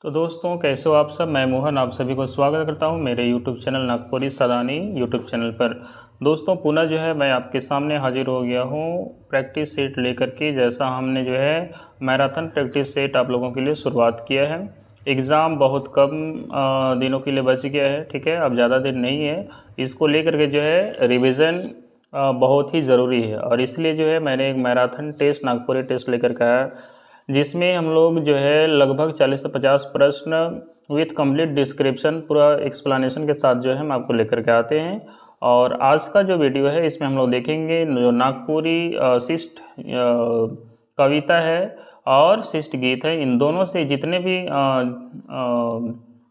तो दोस्तों कैसे हो आप सब। मैं मोहन आप सभी को स्वागत करता हूं मेरे YouTube channel Nagpuri Sadani YouTube channel पर। दोस्तों पुनः जो है मैं आपके सामने हाजिर हो गया हूं प्रैक्टिस सेट लेकर के। जैसा हमने जो है मैराथन प्रैक्टिस सेट आप लोगों के लिए शुरुआत किया है। एग्ज़ाम बहुत कम दिनों के लिए बच गया है, ठीक है, अब ज़्यादा दिन नहीं है। इसको लेकर के जो है रिविज़न बहुत ही ज़रूरी है और इसलिए जो है मैंने एक मैराथन टेस्ट नागपुरी टेस्ट लेकर के आया, जिसमें हम लोग जो है लगभग 40 से 50 प्रश्न विथ कंप्लीट डिस्क्रिप्शन पूरा एक्सप्लेनेशन के साथ जो है हम आपको लेकर के आते हैं। और आज का जो वीडियो है इसमें हम लोग देखेंगे जो नागपुरी शिष्ट कविता है और शिष्ट गीत है, इन दोनों से जितने भी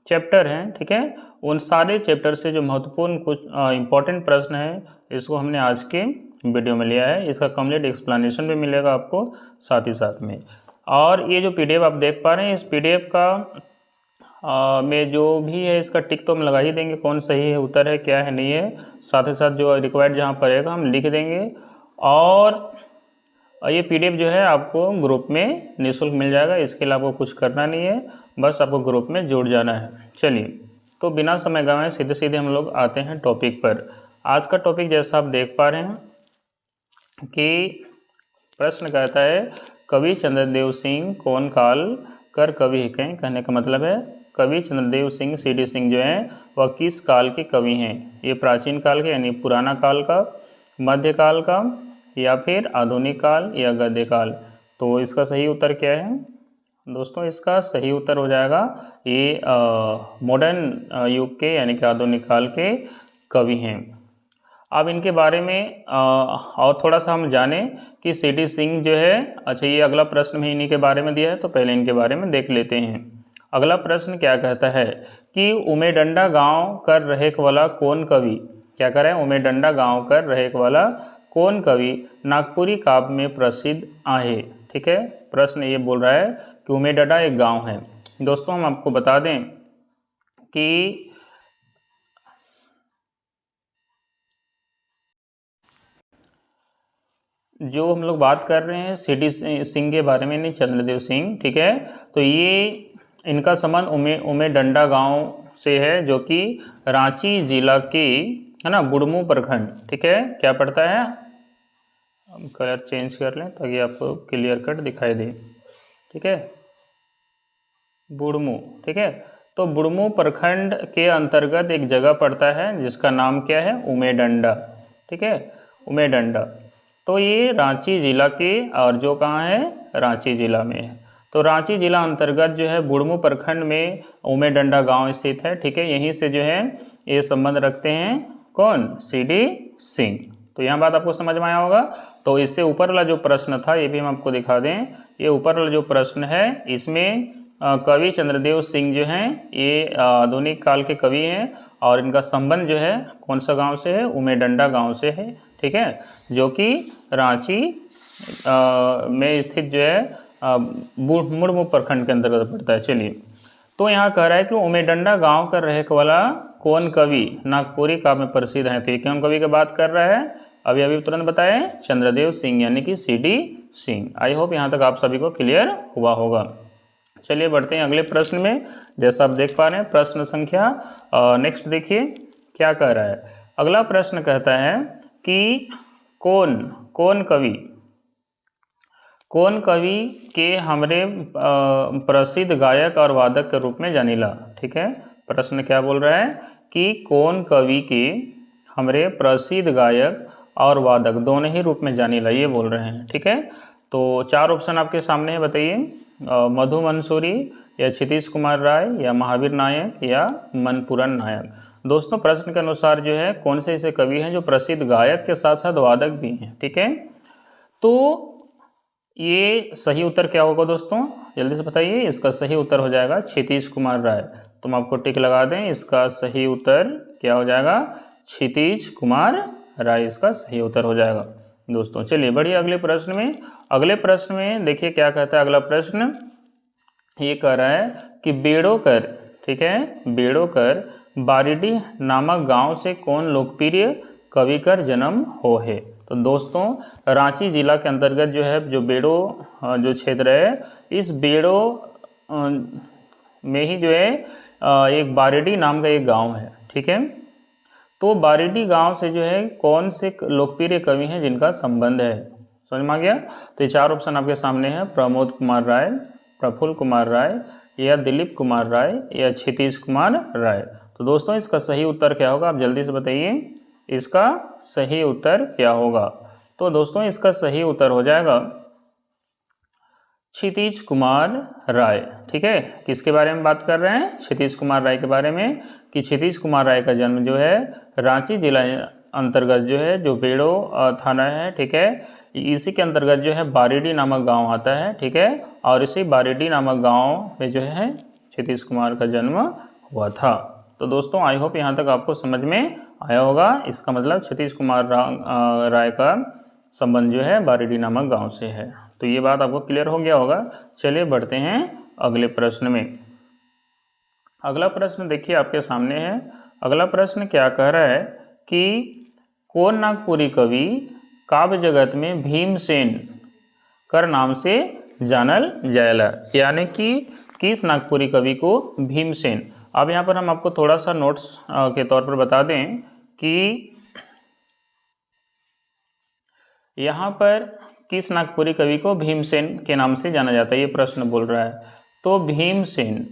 चैप्टर हैं, ठीक है, उन सारे चैप्टर से जो महत्वपूर्ण कुछ इम्पोर्टेंट प्रश्न है इसको हमने आज के वीडियो में लिया है। इसका कंप्लीट एक्सप्लेनेशन भी मिलेगा आपको साथ ही साथ में। और ये जो पीडीएफ आप देख पा रहे हैं, इस पीडीएफ का में जो भी है इसका टिक तो हम लगा ही देंगे, कौन सही है उत्तर है क्या है नहीं है। साथ ही साथ जो रिक्वायर्ड जहाँ पड़ेगा हम लिख देंगे। और ये पीडीएफ जो है आपको ग्रुप में निःशुल्क मिल जाएगा, इसके लिए आपको कुछ करना नहीं है, बस आपको ग्रुप में जुड़ जाना है। चलिए तो बिना समय गंवाए सीधे सीधे हम लोग आते हैं टॉपिक पर। आज का टॉपिक जैसा आप देख पा रहे हैं कि प्रश्न कहता है कवि चंद्रदेव सिंह कौन काल कर कवि हैं। कहने का मतलब है कवि चंद्रदेव सिंह सीडी सिंह जो हैं वह किस काल के कवि हैं। ये प्राचीन काल के यानी पुराना काल का, मध्यकाल का, या फिर आधुनिक काल या गद्य काल। तो इसका सही उत्तर क्या है दोस्तों? इसका सही उत्तर हो जाएगा ये मॉडर्न युग के यानी कि आधुनिक काल के कवि हैं। अब इनके बारे में और थोड़ा सा हम जानें कि सीडी सिंह जो है, अच्छा ये अगला प्रश्न भी इन्हीं के बारे में दिया है, तो पहले इनके बारे में देख लेते हैं। अगला प्रश्न क्या कहता है कि उमेडंडा गांव कर रहेक वाला कौन कवि, क्या कर रहे हैं, उमेडंडा गांव कर रहेक वाला कौन कवि नागपुरी काव्य में प्रसिद्ध आहे। ठीक है, प्रश्न ये बोल रहा है कि उमेडंडा एक गाँव है। दोस्तों हम आपको बता दें कि जो हम लोग बात कर रहे हैं सीडी सिंह के बारे में, नहीं चंद्रदेव सिंह, ठीक है, तो ये इनका संबंध उमेडंडा गांव से है जो कि रांची जिला की है ना, बुढ़मू प्रखंड। ठीक है, क्या पड़ता है, हम कलर चेंज कर लें ताकि आपको क्लियर कट दिखाई दे। ठीक है, बुढ़मू, ठीक है, तो बुढ़मू प्रखंड के अंतर्गत एक जगह पड़ता है जिसका नाम क्या है, उमेडंडा। ठीक है, उमेडंडा, तो ये रांची जिला के, और जो कहाँ है, रांची जिला में है। तो रांची जिला अंतर्गत जो है बुढ़मू प्रखंड में उमेडंडा गांव स्थित है। ठीक है, यहीं से जो है ये संबंध रखते हैं कौन, सीडी सिंह। तो यहाँ बात आपको समझ में आया होगा। तो इससे ऊपर वाला जो प्रश्न था ये भी हम आपको दिखा दें। ये ऊपर वाला जो प्रश्न है इसमें कवि चंद्रदेव सिंह जो हैं ये आधुनिक काल के कवि हैं और इनका संबंध जो है कौन सा गांव से है, उमेडंडा गांव से है। ठीक है, जो कि रांची में स्थित जो है बुढ़मू प्रखंड के अंतर्गत पड़ता है। चलिए, तो यहाँ कह रहा है कि उमेडंडा गांव का रहने वाला कौन कवि नागपुरी काव्य में प्रसिद्ध है। तो ये कौन कवि की बात कर रहा है, अभी अभी तुरंत बताएं, चंद्रदेव सिंह यानी कि सीडी सिंह। आई होप यहाँ तक आप सभी को क्लियर हुआ होगा। चलिए बढ़ते हैं अगले प्रश्न में। जैसा आप देख पा रहे हैं प्रश्न संख्या नेक्स्ट देखिए क्या कह रहा है। अगला प्रश्न कहता है कि कौन कवि के हमरे प्रसिद्ध गायक और वादक के रूप में जानीला। ठीक है, प्रश्न क्या बोल रहा है कि कौन कवि के हमरे प्रसिद्ध गायक और वादक दोनों ही रूप में जानीला, ये बोल रहे हैं। ठीक है, तो चार ऑप्शन आपके सामने है, बताइए, मधु मंसूरी या क्षितिज कुमार राय या महावीर नायक या मनपूरन नायक। दोस्तों प्रश्न के अनुसार जो है कौन से ऐसे कवि हैं जो प्रसिद्ध गायक के साथ साथ वादक भी हैं। ठीक है, तो ये सही उत्तर क्या होगा दोस्तों, जल्दी से बताइए। इसका सही उत्तर हो जाएगा क्षितिज कुमार राय। तुम आपको टिक लगा दें, इसका सही उत्तर क्या हो जाएगा, क्षितिज कुमार राय इसका सही उत्तर हो जाएगा। दोस्तों चलिए बढ़िए अगले प्रश्न में। अगले प्रश्न में देखिए क्या कहता है अगला प्रश्न, ये कह रहा है कि बेड़ोकर, ठीक है, बेड़ोकर बारीडीह नामक गांव से कौन लोकप्रिय कवि कर जन्म हो है। तो दोस्तों रांची जिला के अंतर्गत जो है जो बेड़ो जो क्षेत्र है, इस बेड़ो में ही जो है एक बारेडी नाम का एक गांव है, ठीक है। तो बारेडी गांव से जो है कौन से लोकप्रिय कवि हैं जिनका संबंध है, समझ में आ गया। तो ये 4 ऑप्शन आपके सामने हैं, प्रमोद कुमार राय, प्रफुल्ल कुमार राय, या दिलीप कुमार राय, या क्षितिज कुमार राय। तो दोस्तों इसका सही उत्तर क्या होगा, आप जल्दी से बताइए, इसका सही उत्तर क्या होगा। तो दोस्तों इसका सही उत्तर हो जाएगा क्षितिज कुमार राय, ठीक है। किसके बारे में बात कर रहे हैं, क्षितिज कुमार राय के बारे में, कि क्षितिज कुमार राय का जन्म जो है रांची जिला अंतर्गत जो है जो बेड़ो थाना है, ठीक है, इसी के अंतर्गत जो है बारेडी नामक गांव आता है, ठीक है। और इसी बारेडी नामक गांव में जो है क्षितिज कुमार का जन्म हुआ था। तो दोस्तों आई होप यहाँ तक आपको समझ में आया होगा। इसका मतलब क्षितिज कुमार राय का संबंध जो है बारेडी नामक गांव से है। तो ये बात आपको क्लियर हो गया होगा। चलिए बढ़ते हैं अगले प्रश्न में। अगला प्रश्न देखिए आपके सामने है। अगला प्रश्न क्या कह रहा है कि कौन नागपुरी कवि काव्य जगत में भीमसेन कर नाम से जानल जायला, यानी कि किस नागपुरी कवि को भीमसेन। अब यहाँ पर हम आपको थोड़ा सा नोट्स के तौर पर बता दें कि यहाँ पर किस नागपुरी कवि को भीमसेन के नाम से जाना जाता है, ये प्रश्न बोल रहा है। तो भीमसेन,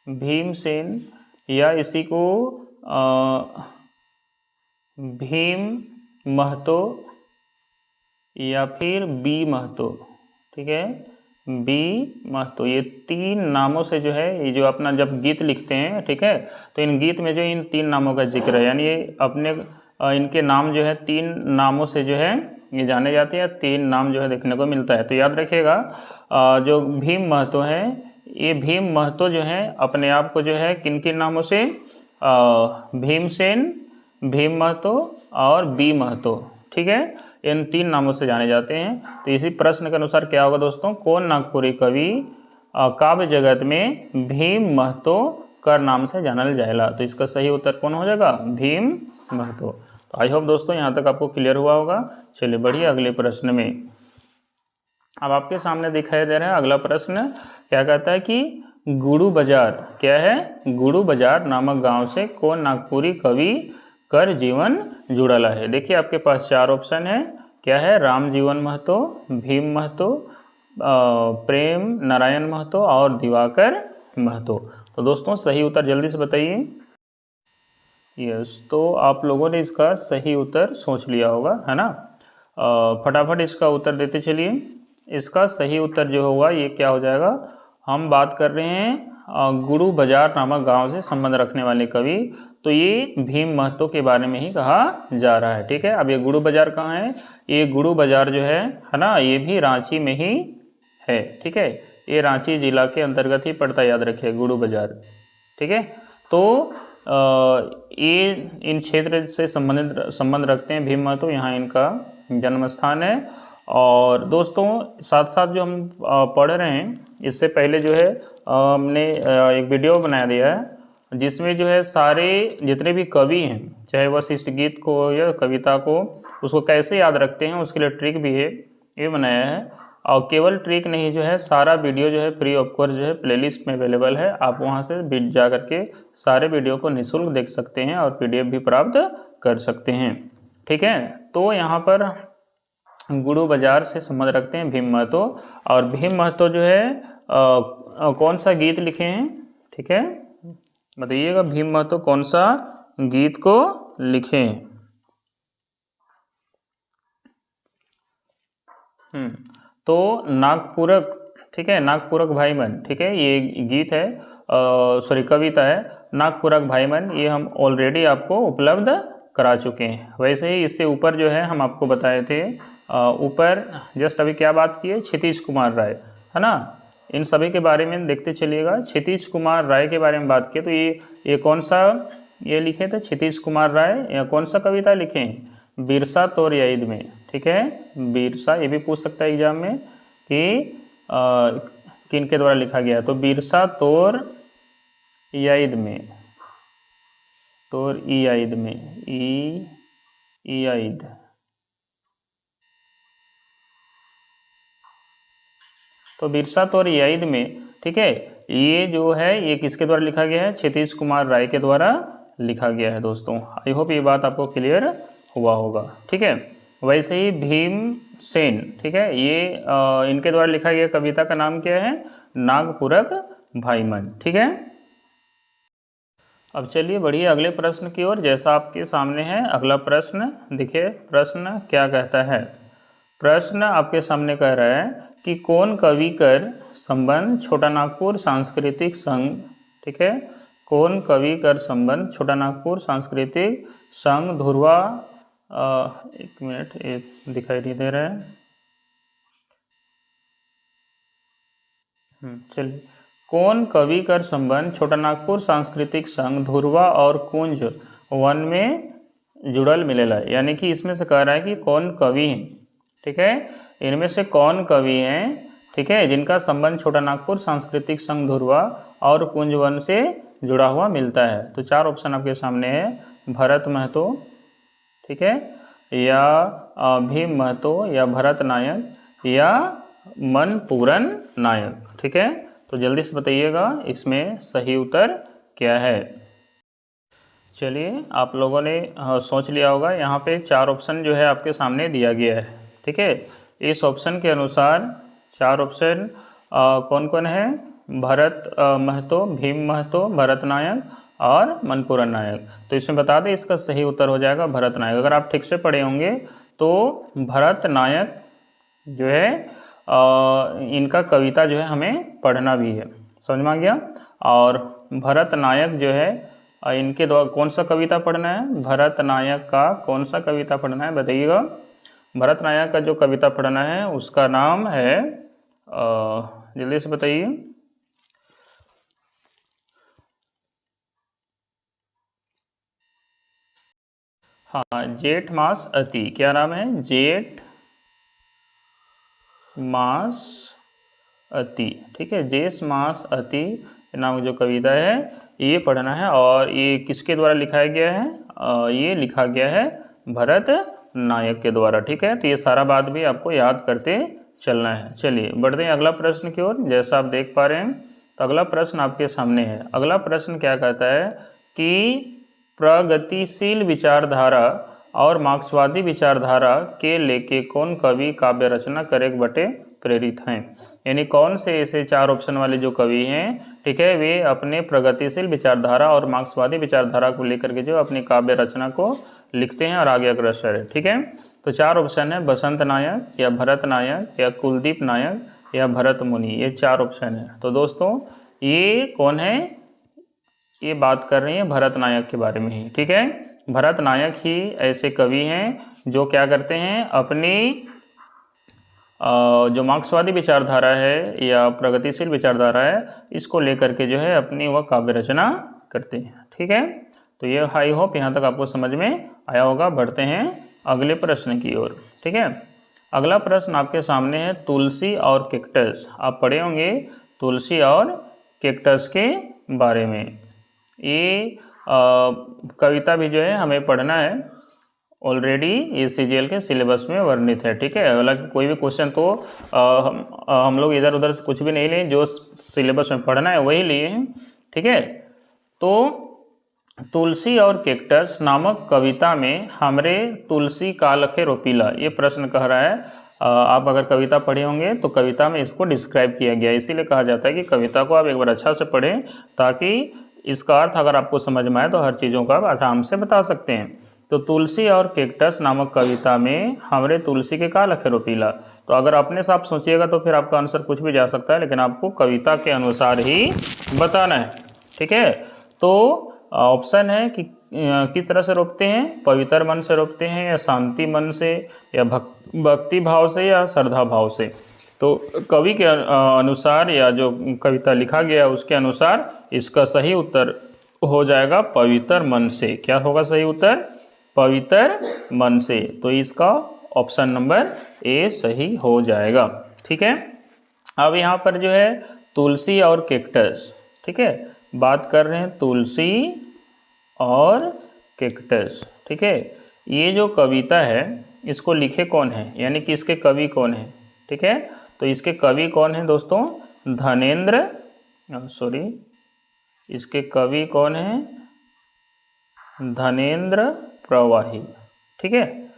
भीमसेन या इसी को भीम महतो या फिर बी महतो, ठीक है, बी महतो, ये 3 नामों से जो है ये जो अपना जब गीत लिखते हैं, ठीक है, तो इन गीत में जो इन 3 नामों का जिक्र है, यानी ये अपने इनके नाम जो है 3 नामों से जो है ये जाने जाते हैं, 3 नाम जो है देखने को मिलता है। तो याद रखिएगा जो भीम महतो है, ये भीम महतो जो है अपने आप को जो है किन किन नामों से, भीमसेन, भीम महतो और बी महतो, ठीक है, इन 3 नामों से जाने जाते हैं। तो इसी प्रश्न के अनुसार क्या होगा दोस्तों, कौन नागपुरी कवि काव्य जगत में भीम महतो कर नाम से जानल जाएला। तो इसका सही उत्तर कौन हो जाएगा, भीम महतो। तो आई होप दोस्तों यहाँ तक आपको क्लियर हुआ होगा। चलिए बढ़िए अगले प्रश्न में। अब आपके सामने दिखाई दे रहा है अगला प्रश्न क्या कहता है कि गुरु बाजार, क्या है, गुरु बाजार नामक गांव से कौन नागपुरी कवि कर जीवन जुड़ला है। देखिए आपके पास 4 ऑप्शन है, क्या है, राम जीवन महतो, भीम महतो, प्रेम नारायण महतो और दिवाकर महतो। तो दोस्तों सही उत्तर जल्दी से बताइए। यस, तो आप लोगों ने इसका सही उत्तर सोच लिया होगा, है ना। फटाफट इसका उत्तर देते चलिए। इसका सही उत्तर जो होगा ये क्या हो जाएगा, हम बात कर रहे हैं गुरु बाजार नामक गांव से संबंध रखने वाले कवि, तो ये भीम महतो के बारे में ही कहा जा रहा है, ठीक है। अब ये गुरु बाजार कहाँ है, ये गुरु बाजार जो है ना, ये भी रांची में ही है, ठीक है, ये रांची जिला के अंतर्गत ही पड़ता है, याद रखिए गुरु बाजार, ठीक है। तो ये इन क्षेत्र से संबंध रखते हैं भीम महतो, यहाँ इनका जन्म स्थान है। और दोस्तों साथ साथ जो हम पढ़ रहे हैं, इससे पहले जो है हमने एक वीडियो बना दिया है जिसमें जो है सारे जितने भी कवि हैं, चाहे वह शिष्ट गीत को या कविता को, उसको कैसे याद रखते हैं उसके लिए ट्रिक भी है, ये बनाया है। और केवल ट्रिक नहीं, जो है सारा वीडियो जो है फ्री ऑफ कॉस्ट जो है प्लेलिस्ट में अवेलेबल है, आप वहाँ से जा करके सारे वीडियो को निःशुल्क देख सकते हैं और PDF भी प्राप्त कर सकते हैं, ठीक है। तो यहाँ पर गुरु बाजार से संबंध रखते हैं भीम महतो, और भीम महतो जो है कौन सा गीत लिखे हैं, ठीक है, बताइएगा, भीम महतो कौन सा गीत को लिखे हैं। तो नागपुरक, ठीक है, नागपुरक भाईमन, ठीक है, ये गीत है, सॉरी कविता है, नागपुरक भाईमन, ये हम ऑलरेडी आपको उपलब्ध करा चुके हैं। वैसे ही इससे ऊपर जो है हम आपको बताए थे, ऊपर जस्ट अभी क्या बात की है, क्षितिज कुमार राय, है ना, इन सभी के बारे में देखते चलिएगा। क्षितिज कुमार राय के बारे में बात की तो ये कौन सा ये लिखे थे क्षितिज कुमार राय, या कौन सा कविता लिखे हैं, बिरसा तोर याद में, ठीक है, बिरसा, ये भी पूछ सकता है एग्जाम में कि किन के द्वारा लिखा गया है, तो बिरसा तोर याद में, तोर याद में, याद, तो बिरसा तोर याद में ठीक है। ये जो है ये किसके द्वारा लिखा गया है? क्षितिज कुमार राय के द्वारा लिखा गया है दोस्तों। आई होप ये बात आपको क्लियर हुआ होगा, ठीक है। वैसे ही भीमसेन, ठीक है, ये इनके द्वारा लिखा गया कविता का नाम क्या है? नागपुरक भाईमन, ठीक है। अब चलिए बढ़िए अगले प्रश्न की ओर। जैसा आपके सामने है अगला प्रश्न, देखिए प्रश्न क्या कहता है। प्रश्न आपके सामने कह रहा है कि कौन कवि कर संबंध छोटा नागपुर सांस्कृतिक संघ, ठीक है, कौन कवि कर संबंध छोटा नागपुर सांस्कृतिक संघ धुरवा, एक मिनट ये दिखाई नहीं दे रहा है, चलिए, कौन कवि कर संबंध छोटा नागपुर सांस्कृतिक संघ धुरवा और कुंज वन में जुड़ल मिलेला, यानी कि इसमें से कह रहा है कि कौन कवि हैं, ठीक है, इनमें से कौन कवि हैं, ठीक है, जिनका संबंध छोटा नागपुर सांस्कृतिक संघ धुरवा और कुंज वन से जुड़ा हुआ मिलता है। तो चार ऑप्शन आपके सामने है, भरत महतो, ठीक है, या भीम महतो, या भरत नायक, या मनपूरन नायक, ठीक है। तो जल्दी से बताइएगा इसमें सही उत्तर क्या है। चलिए आप लोगों ने सोच लिया होगा, यहाँ पे चार ऑप्शन जो है आपके सामने दिया गया है, ठीक है। इस ऑप्शन के अनुसार चार ऑप्शन कौन कौन है? भरत महतो, भीम महतो, भरत नायक और मनपूरन नायक। तो इसमें बता दें इसका सही उत्तर हो जाएगा भरत नायक। अगर आप ठीक से पढ़े होंगे तो भरत नायक जो है इनका कविता जो है हमें पढ़ना भी है, समझ में आ गया। और भरत नायक जो है इनके द्वारा कौन सा कविता पढ़ना है? भरत नायक का कौन सा कविता पढ़ना है बताइएगा। भरत नायक का जो कविता पढ़ना है उसका नाम है, जल्दी से बताइए। हाँ, जेठ मास अति, क्या नाम है? जेठ मास अति, ठीक है, जेठ मास अति नाम जो कविता है ये पढ़ना है। और ये किसके द्वारा लिखाया गया है? ये लिखा गया है भरत नायक के द्वारा, ठीक है। तो ये सारा बात भी आपको याद करते चलना है। चलिए बढ़ते हैं अगला प्रश्न की ओर। जैसा आप देख पा रहे हैं तो अगला प्रश्न आपके सामने है। अगला प्रश्न क्या कहता है कि प्रगतिशील विचारधारा और मार्क्सवादी विचारधारा के लेके कौन कवि काव्य रचना करे बटे प्रेरित हैं, यानी कौन से ऐसे चार ऑप्शन वाले जो कवि हैं, ठीक है, वे अपने प्रगतिशील विचारधारा और मार्क्सवादी विचारधारा को लेकर के जो अपनी काव्य रचना को लिखते हैं और आगे अग्रसर है, ठीक है। तो चार ऑप्शन है, बसंत नायक, या भरत नायक, या कुलदीप नायक, या भरत मुनि, ये चार ऑप्शन है। तो दोस्तों ये कौन है? ये बात कर रही है भरत नायक के बारे में ही, ठीक है। भरत नायक ही ऐसे कवि हैं जो क्या करते हैं, अपनी जो मार्क्सवादी विचारधारा है या प्रगतिशील विचारधारा है इसको लेकर के जो है अपनी वह काव्य रचना करते हैं, ठीक है। तो ये आई होप यहाँ तक आपको समझ में आया होगा। बढ़ते हैं अगले प्रश्न की ओर, ठीक है। अगला प्रश्न आपके सामने है तुलसी और कैक्टस। आप पढ़े होंगे तुलसी और कैक्टस के बारे में। ये कविता भी जो है हमें पढ़ना है, ऑलरेडी ये CGL के सिलेबस में वर्णित है, ठीक है। हालांकि कोई भी क्वेश्चन तो हम लोग इधर उधर से कुछ भी नहीं लिए, जो सिलेबस में पढ़ना है वही लिए हैं, ठीक है। तो तुलसी और कैक्टस नामक कविता में हमरे तुलसी का लखे रोपीला, ये प्रश्न कह रहा है। आप अगर कविता पढ़े होंगे तो कविता में इसको डिस्क्राइब किया गया है, इसीलिए कहा जाता है कि कविता को आप एक बार अच्छा से पढ़ें ताकि इसका अर्थ अगर आपको समझ में आए तो हर चीज़ों का आप आराम से बता सकते हैं। तो तुलसी और कैक्टस नामक कविता में हमरे तुलसी के का लखे रोपीला, तो अगर अपने से आप सोचिएगा तो फिर आपका आंसर कुछ भी जा सकता है, लेकिन आपको कविता के अनुसार ही बताना है, ठीक है। तो ऑप्शन है कि किस तरह से रोपते हैं, पवित्र मन से रोपते हैं, या शांति मन से, या भक्ति भाव से, या श्रद्धा भाव से। तो कवि के अनुसार या जो कविता लिखा गया उसके अनुसार इसका सही उत्तर हो जाएगा पवित्र मन से। क्या होगा सही उत्तर? पवित्र मन से। तो इसका ऑप्शन नंबर ए सही हो जाएगा, ठीक है। अब यहाँ पर जो है तुलसी और कैक्टस, ठीक है, बात कर रहे हैं तुलसी और कैक्टस, ठीक है। ये जो कविता है इसको लिखे कौन है, यानी कि इसके कवि कौन है, ठीक है। तो इसके कवि कौन है दोस्तों? धनेंद्र सॉरी, इसके कवि कौन हैं? धनेंद्र प्रवाही। ठीक है,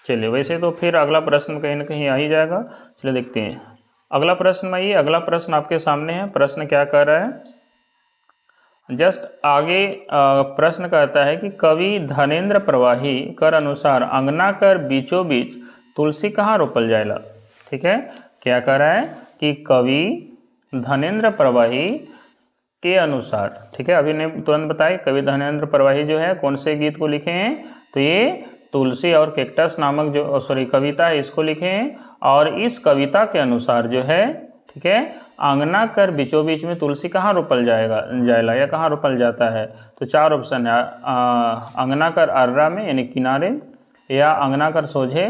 चलिए वैसे तो फिर अगला प्रश्न कहीं ना कहीं आ ही जाएगा। चलिए देखते हैं अगला प्रश्न। आइए, अगला प्रश्न आपके सामने है। प्रश्न क्या कह रहा है? जस्ट आगे प्रश्न कहता है कि कवि धनेंद्र प्रवाही कर अनुसार अंगना कर बीचों बीच तुलसी कहाँ रोपल जाएला। ठीक है, क्या कह रहा है कि कवि धनेंद्र प्रवाही के अनुसार, ठीक है, अभी ने तुरंत बताया कवि धनेंद्र प्रवाही जो है कौन से गीत को लिखे हैं, तो ये तुलसी और कैक्टस नामक जो सॉरी कविता है इसको लिखे हैं। और इस कविता के अनुसार जो है, ठीक है, अंगना कर बीचों बीच में तुलसी कहाँ रोपल जाएला या कहाँ रोपल जाता है, तो चार ऑप्शन है। अंगना कर अर्रा में यानी किनारे, या अंगना कर सोझे,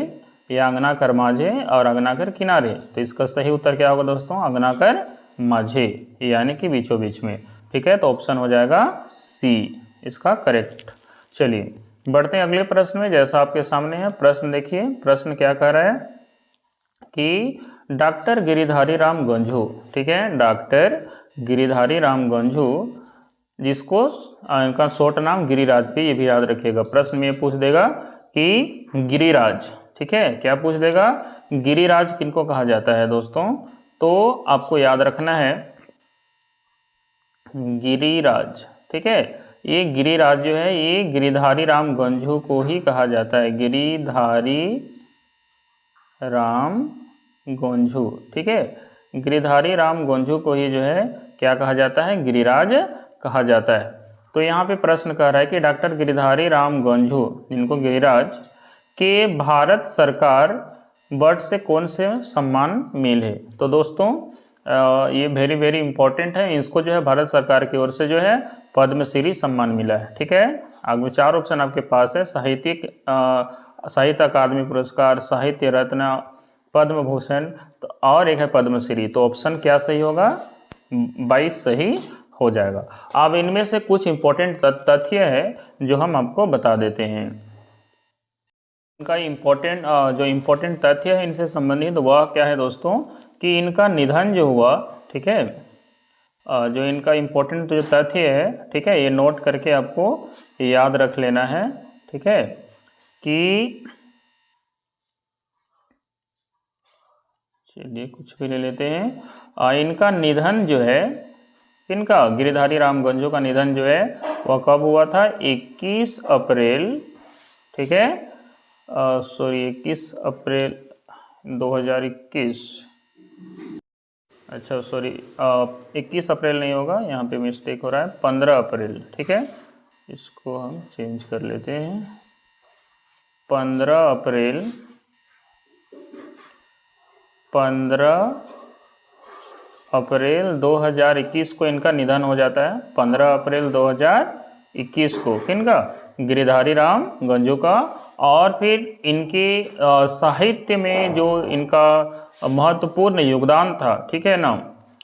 या अंगना कर माझे, और अंगना कर किनारे। तो इसका सही उत्तर क्या होगा दोस्तों? अंगना कर माझे यानी कि बीचों बीच में। ठीक है, तो ऑप्शन हो जाएगा सी इसका करेक्ट। चलिए बढ़ते हैं अगले प्रश्न में। जैसा आपके सामने है प्रश्न, देखिए प्रश्न क्या कह रहा है कि डॉक्टर गिरिधारी राम गंझू, ठीक है, डॉक्टर गिरिधारी राम गंझू, जिसको इनका शॉर्ट नाम गिरिराज भी, ये भी याद रखिएगा। प्रश्न में ये पूछ देगा कि गिरिराज, ठीक है, क्या पूछ देगा? गिरिराज किनको कहा जाता है दोस्तों? तो आपको याद रखना है गिरिराज, ठीक है, ये गिरिराज जो है ये गिरिधारी राम गंझू को ही कहा जाता है। गिरिधारी राम गंझू, ठीक है, गिरिधारी राम गंझू को ही जो है क्या कहा जाता है? गिरिराज कहा जाता है। तो यहाँ पे प्रश्न कह रहा है कि डॉक्टर गिरिधारी राम गंझू, जिनको गिरिराज, के भारत सरकार वर्ष से कौन से सम्मान मिले है? तो दोस्तों ये वेरी वेरी इंपॉर्टेंट है। इसको जो है भारत सरकार की ओर से जो है पद्मश्री सम्मान मिला है। ठीक है, आगे चार ऑप्शन आपके पास है। साहित्य अकादमी पुरस्कार, साहित्य रत्न, पद्म भूषण, तो और एक है पद्मश्री। तो ऑप्शन क्या सही होगा? 22 सही हो जाएगा। अब इनमें से कुछ इंपॉर्टेंट तथ्य है जो हम आपको बता देते हैं। इनका जो इम्पोर्टेंट तथ्य है इनसे संबंधित वह क्या है दोस्तों, कि इनका निधन जो हुआ, ठीक है, जो इनका इम्पोर्टेंट जो तथ्य है, ठीक है, ये नोट करके आपको याद रख लेना है। ठीक है, कि चलिए कुछ भी ले लेते हैं। इनका निधन जो है, इनका गिरिधारी राम गंझू का निधन जो है वह कब हुआ था? 21 अप्रैल, ठीक है, सॉरी 21 अप्रैल 2021, अच्छा सॉरी 21 अप्रैल नहीं होगा, यहाँ पे मिस्टेक हो रहा है, 15 अप्रैल। ठीक है, इसको हम चेंज कर लेते हैं। 15 अप्रैल 2021 को इनका निधन हो जाता है। 15 अप्रैल 2021 को किनका? गिरिधारी राम गंझू का। और फिर इनके साहित्य में जो इनका महत्वपूर्ण योगदान था, ठीक है ना,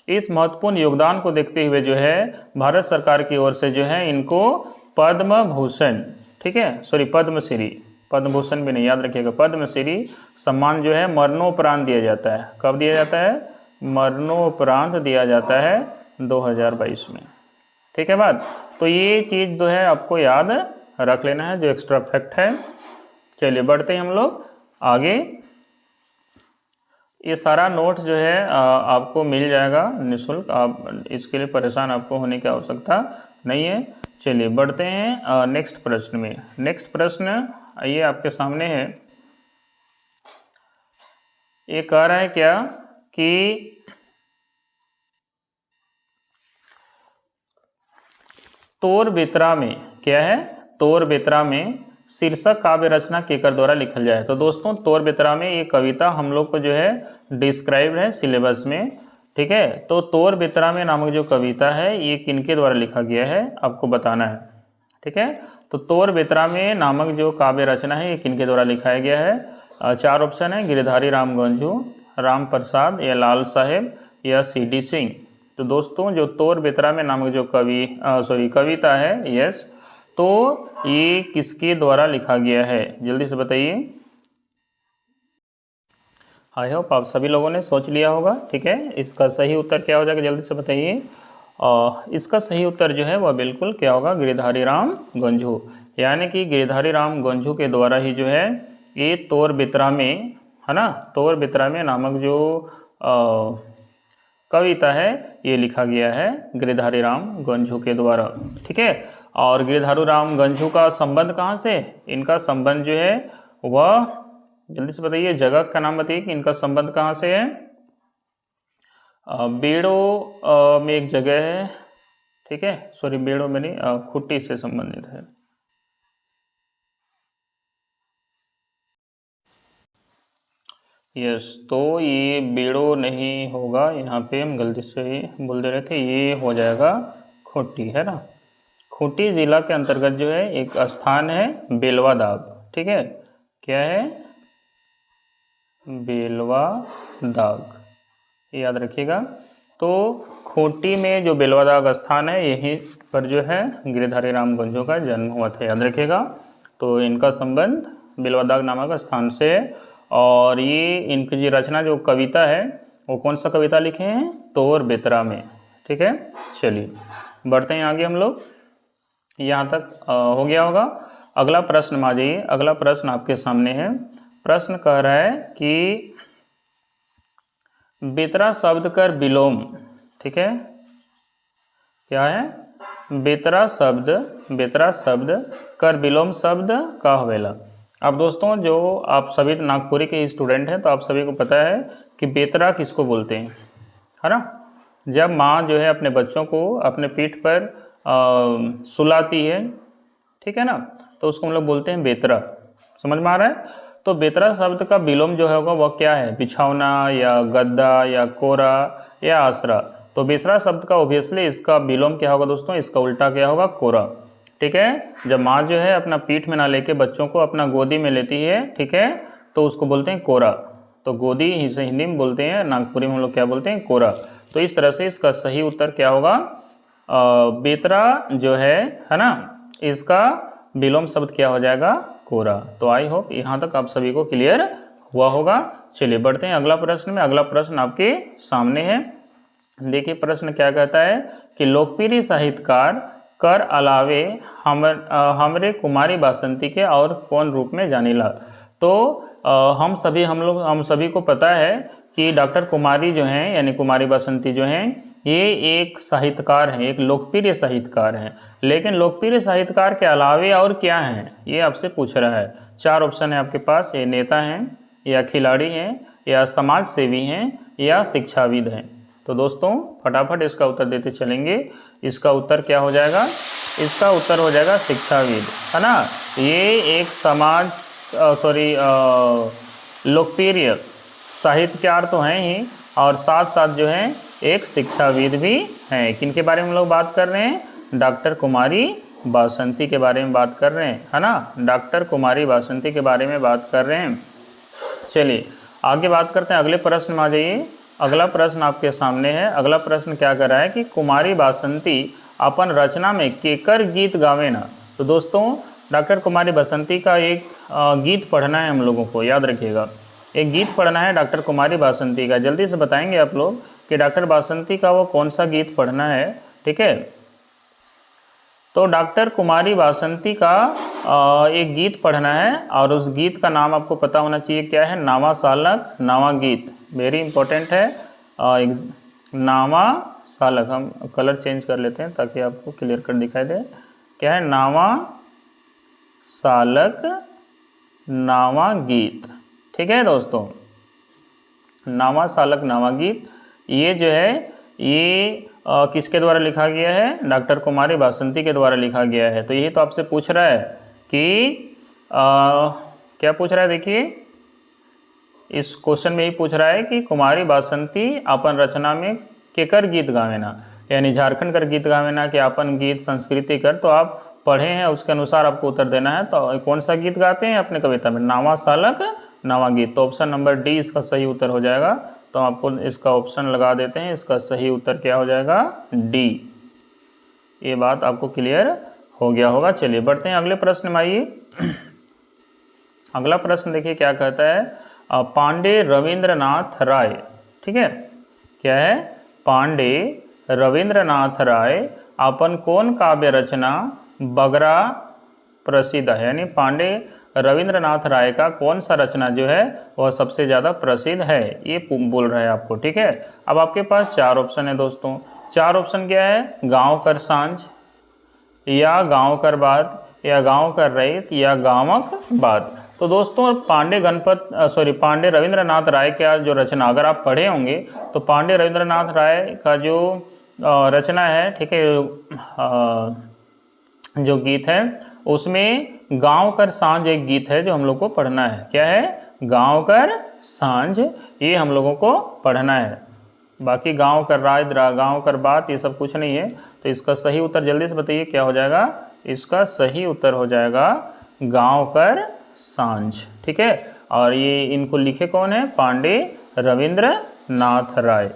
इस महत्वपूर्ण योगदान को देखते हुए जो है भारत सरकार की ओर से जो है इनको पद्म भूषण, ठीक है, सॉरी पद्मश्री, पद्म भूषण भी नहीं, याद रखिएगा, पद्मश्री सम्मान जो है मरणोपरांत दिया जाता है। कब दिया जाता है? मरणोपरांत दिया जाता है 2022 में। ठीक है बात, तो ये चीज़ जो है आपको याद रख लेना है, जो एक्स्ट्रा फैक्ट है। चलिए बढ़ते हैं हम लोग आगे। ये सारा नोट्स जो है आपको मिल जाएगा निःशुल्क, आप इसके लिए परेशान आपको होने की आवश्यकता नहीं है। चलिए बढ़ते हैं नेक्स्ट प्रश्न में। नेक्स्ट प्रश्न आइए आपके सामने है। ये कह रहा है क्या कि तोर बेतरा में, क्या है? तोर बेतरा में शीर्षक काव्य रचना केकर द्वारा लिखल जाए। तो दोस्तों तोर बेतरा में ये कविता हम लोग को जो है डिस्क्राइब है सिलेबस में। ठीक है, तो तोर बेतरा में नामक जो कविता है ये किनके द्वारा लिखा गया है आपको बताना है। ठीक है, तो तोर बेतरा में नामक जो काव्य रचना है ये किनके द्वारा लिखाया गया है? चार ऑप्शन है, गिरिधारी राम गंझू, राम प्रसाद, या लाल साहेब, या CD सिंह। तो दोस्तों जो तोर बेतरा में नामक जो कविता है, यस, तो ये किसके द्वारा लिखा गया है? जल्दी से बताइए। आई होप आप सभी लोगों ने सोच लिया होगा। ठीक है, इसका सही उत्तर क्या हो जाएगा जल्दी से बताइए। इसका सही उत्तर जो है वह बिल्कुल क्या होगा, गिरिधारी राम गंझू, यानी कि गिरिधारी राम गंझू के द्वारा ही जो है ये तोर बितरा में, है ना, तोर बितरा में नामक जो कविता है ये लिखा गया है गिरिधारी राम गंझू के द्वारा। ठीक है, और गिरिधारी राम गंझू का संबंध कहाँ से, इनका संबंध जो है वह जल्दी से बताइए, जगह का नाम बताइए कि इनका संबंध कहाँ से है। बेड़ो में एक जगह है, ठीक है, सॉरी बेड़ो में नहीं, खुट्टी से संबंधित है। यस, तो ये बेड़ो नहीं होगा, यहाँ पे हम गलती से बोल दे रहे थे, ये हो जाएगा खुट्टी, है ना। खूंटी जिला के अंतर्गत जो है एक स्थान है बेलवा दाग। ठीक है, क्या है, बेलवा दाग, याद रखिएगा। तो खूंटी में जो बेलवा दाग स्थान है यहीं पर जो है गिरिधारी राम गंझू का जन्म हुआ था, याद रखिएगा। तो इनका संबंध बेलवा दाग नामक स्थान से है। और ये इनकी जो रचना जो कविता है वो कौन सा कविता लिखे हैं, तोर बेतरा में। ठीक है, चलिए बढ़ते हैं आगे हम लोग, यहाँ तक हो गया होगा। अगला प्रश्न में आ जाइए। अगला प्रश्न आपके सामने है। प्रश्न कह रहा है कि बेतरा शब्द कर विलोम, ठीक है, क्या है, बेतरा शब्द कर विलोम शब्द का हवेला। अब दोस्तों जो आप सभी नागपुरी के स्टूडेंट हैं तो आप सभी को पता है कि बेतरा किसको बोलते हैं, है ना। जब माँ जो है अपने बच्चों को अपने पीठ पर सुलाती है, ठीक है ना, तो उसको हम लोग बोलते हैं बेतरा। समझ में आ रहा है। तो बेतरा शब्द का विलोम जो है होगा वह क्या है, बिछौना या गद्दा या कोरा या आसरा। तो बेसरा शब्द का ऑब्वियसली इसका विलोम क्या होगा दोस्तों, इसका उल्टा क्या होगा, कोरा। ठीक है, जब माँ जो है अपना पीठ में ना लेके बच्चों को अपना गोदी में लेती है, ठीक है, तो उसको बोलते हैं कोरा। तो गोदी हिंदी में बोलते हैं, नागपुरी में हम लोग क्या बोलते हैं, कोरा। तो इस तरह से इसका सही उत्तर क्या होगा, बेतरा जो है ना, इसका विलोम शब्द क्या हो जाएगा, कोरा। तो आई होप यहाँ तक आप सभी को क्लियर हुआ होगा। चलिए बढ़ते हैं अगला प्रश्न में। अगला प्रश्न आपके सामने है। देखिए प्रश्न क्या कहता है कि लोकप्रिय साहित्यकार कर अलावे हमरे कुमारी बासंती के और कौन रूप में जानीला। तो हम सभी को पता है कि डॉक्टर कुमारी जो हैं यानी कुमारी बासंती जो हैं ये एक साहित्यकार हैं, एक लोकप्रिय साहित्यकार हैं। लेकिन लोकप्रिय साहित्यकार के अलावे और क्या हैं ये आपसे पूछ रहा है। 4 ऑप्शन है आपके पास, ये नेता हैं या खिलाड़ी हैं या समाज सेवी हैं या शिक्षाविद हैं। तो दोस्तों फटाफट इसका उत्तर देते चलेंगे। इसका उत्तर क्या हो जाएगा, इसका उत्तर हो जाएगा शिक्षाविद, है ना। ये एक लोकप्रिय साहित्यकार तो हैं ही और साथ साथ जो हैं एक शिक्षाविद भी हैं। किनके बारे में हम लोग बात कर रहे हैं, डॉक्टर कुमारी बासंती के बारे में बात कर रहे हैं, है ना। डॉक्टर कुमारी बासंती के बारे में बात कर रहे हैं। चलिए आगे बात करते हैं, अगले प्रश्न में आ जाइए। अगला प्रश्न आपके सामने है। अगला प्रश्न क्या कर रहा है कि कुमारी बासंती अपन रचना में केकर गीत गावे ना। तो दोस्तों डॉक्टर कुमारी बासंती का एक गीत पढ़ना है हम लोगों को, याद रखिएगा। एक गीत पढ़ना है डॉक्टर कुमारी बासंती का। जल्दी से बताएंगे आप लोग कि डॉक्टर बासंती का वो कौन सा गीत पढ़ना है, ठीक है। तो डॉक्टर कुमारी बासंती का एक गीत पढ़ना है और उस गीत का नाम आपको पता होना चाहिए, क्या है, नावा सालक नावा गीत। वेरी इंपॉर्टेंट है, नावा सालक। हम कलर चेंज कर लेते हैं ताकि आपको क्लियर कर दिखाई दे। क्या है, नावा सालक नावा गीत। ठीक है दोस्तों, नावा सालक नावा गीत ये जो है ये किसके द्वारा लिखा गया है, डॉक्टर कुमारी बासंती के द्वारा लिखा गया है। तो यही तो आपसे पूछ रहा है कि क्या पूछ रहा है, देखिए इस क्वेश्चन में ही पूछ रहा है कि कुमारी बासंती अपन रचना में केकर गीत गावेना, यानी झारखंड कर गीत गावेना कि अपन गीत संस्कृति कर। तो आप पढ़े हैं उसके अनुसार आपको उत्तर देना है। तो कौन सा गीत गाते हैं अपने कविता में, नावा सालक नावा गीत। तो ऑप्शन नंबर डी इसका सही उत्तर हो जाएगा। तो आपको इसका ऑप्शन लगा देते हैं, इसका सही उत्तर क्या हो जाएगा, डी। ये बात आपको क्लियर हो गया होगा। चलिए बढ़ते हैं अगले प्रश्न में आइए। अगला प्रश्न देखिए क्या कहता है, पांडे रविंद्रनाथ राय, ठीक है, क्या है, पांडे रविंद्रनाथ राय अपन कोण काव्य रचना बगरा प्रसिद्ध है, यानी पांडे रविंद्रनाथ राय का कौन सा रचना जो है वह सबसे ज़्यादा प्रसिद्ध है, ये बोल रहा है आपको, ठीक है। अब आपके पास 4 ऑप्शन है दोस्तों। 4 ऑप्शन क्या है, गाँव कर सांझ, या गाँव कर बाद, या गाँव कर रैत, या गाँवक बाद। तो दोस्तों पांडे रविंद्रनाथ राय का जो रचना अगर आप पढ़े होंगे तो पांडे रविंद्रनाथ राय का जो रचना है, ठीक है, जो गीत है उसमें गाँव कर सांझ एक गीत है जो हम लोग को पढ़ना है। क्या है, गाँव कर सांझ, ये हम लोगों को पढ़ना है। बाकी गाँव कर रात, गाँव कर बात, ये सब कुछ नहीं है। तो इसका सही उत्तर जल्दी से बताइए क्या हो जाएगा। इसका सही उत्तर हो जाएगा गाँव कर सांझ, ठीक है। और ये इनको लिखे कौन है, पांडे रविंद्रनाथ राय,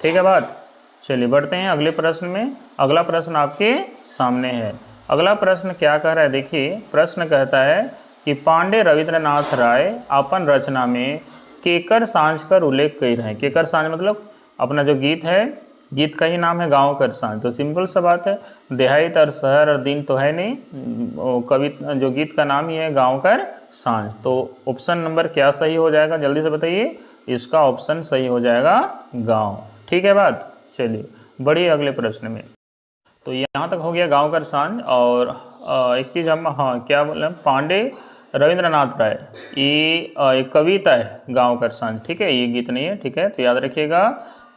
ठीक है बात। चलिए बढ़ते हैं अगले प्रश्न में। अगला प्रश्न आपके सामने है। अगला प्रश्न क्या कह रहा है, देखिए प्रश्न कहता है कि पांडे रविंद्रनाथ राय अपन रचना में केकर सांझ कर उल्लेख कर रहे हैं। केकर सांझ मतलब अपना जो गीत है, गीत का ही नाम है गाँव कर सांझ। तो सिंपल सा बात है, देहात और शहर और दिन तो है नहीं, कवि जो गीत का नाम ही है गाँव कर सांझ। तो ऑप्शन नंबर क्या सही हो जाएगा, जल्दी से बताइए। इसका ऑप्शन सही हो जाएगा गाँव, ठीक है बात। चलिए बढ़िए अगले प्रश्न में। तो यहाँ तक हो गया गाँव कर सांझ। और एक चीज़ हम, हाँ क्या बोले, पांडे रविंद्रनाथ राय, ये एक कविता है गाँव कर सांझ, ठीक है, ये गीत नहीं है, ठीक है। तो याद रखिएगा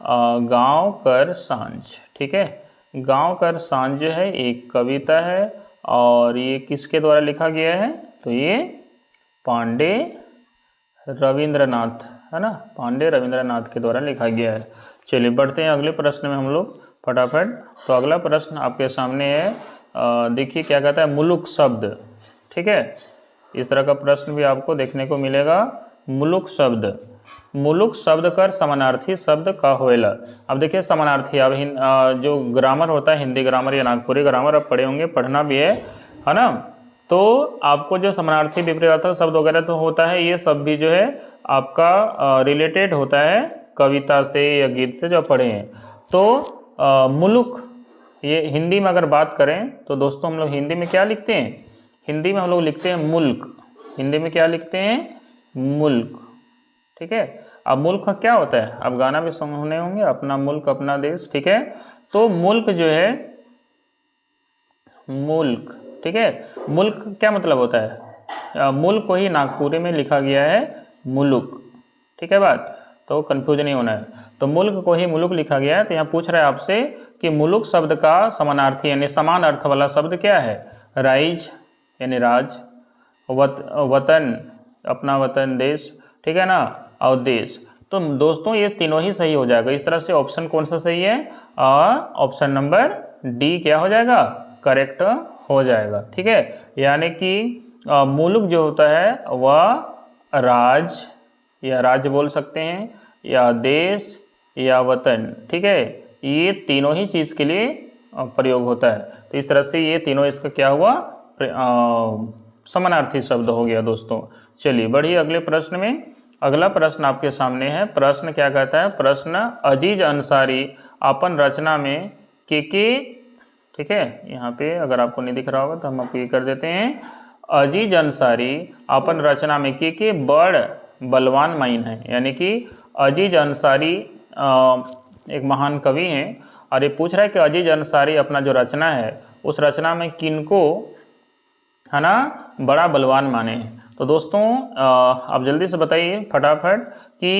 गाँव कर सांझ, ठीक है। गाँव कर सांझ जो है एक कविता है और ये किसके द्वारा लिखा गया है, तो ये पांडे रविंद्रनाथ, है ना, पांडे रविंद्रनाथ के द्वारा लिखा गया है। चलिए बढ़ते हैं अगले प्रश्न में हम लोग फटाफट। तो अगला प्रश्न आपके सामने है, देखिए क्या कहता है, मुलुक शब्द, ठीक है। इस तरह का प्रश्न भी आपको देखने को मिलेगा। मुलुक शब्द, मुलुक शब्द कर समानार्थी शब्द का होएला। अब देखिए समानार्थी, अब जो ग्रामर होता है, हिंदी ग्रामर या नागपुरी ग्रामर आप पढ़े होंगे, पढ़ना भी है ना। तो आपको जो समानार्थी विपरीतार्थक शब्द वगैरह तो होता है, ये सब भी जो है आपका रिलेटेड होता है कविता से या गीत से जो पढ़े हैं। तो मुलुक, ये हिंदी में अगर बात करें तो दोस्तों हम लोग हिंदी में क्या लिखते हैं, हिंदी में हम लोग लिखते हैं मुल्क। हिंदी में क्या लिखते हैं, मुल्क, ठीक है। अब मुल्क का क्या होता है, अब गाना भी सुने होंगे, अपना मुल्क अपना देश, ठीक है। तो मुल्क जो है, मुल्क, ठीक है, मुल्क क्या मतलब होता है, मुल्क को ही नागपुरी में लिखा गया है मुलुक, ठीक है बात। तो कंफ्यूज नहीं होना है। तो मुल्क को ही मुलुक लिखा गया है। तो यहाँ पूछ रहा है आपसे कि मुलुक शब्द का समानार्थी यानी समान अर्थ वाला शब्द क्या है, राइज यानी राज, वतन अपना वतन देश, ठीक है ना, और देश। तो दोस्तों ये तीनों ही सही हो जाएगा। इस तरह से ऑप्शन कौन सा सही है, ऑप्शन नंबर डी क्या हो जाएगा, करेक्ट हो जाएगा, ठीक है। यानी कि मुलुक जो होता है वह राज या राज्य बोल सकते हैं, या देश या वतन, ठीक है, ये तीनों ही चीज़ के लिए प्रयोग होता है। तो इस तरह से ये तीनों इसका क्या हुआ, समानार्थी शब्द हो गया दोस्तों। चलिए बढ़िए अगले प्रश्न में। अगला प्रश्न आपके सामने है। प्रश्न क्या कहता है, प्रश्न अजीज अंसारी अपन रचना में के, ठीक है, यहाँ पे अगर आपको नहीं दिख रहा होगा तो हम आपको ये कर देते हैं। अजीज अंसारी अपन रचना में के बड़ बलवान माइन है, यानी कि अजीज अंसारी एक महान कवि हैं और ये पूछ रहा है कि अजीज अंसारी अपना जो रचना है उस रचना में किनको, है ना, बड़ा बलवान माने हैं। तो दोस्तों आप जल्दी से बताइए फटाफट कि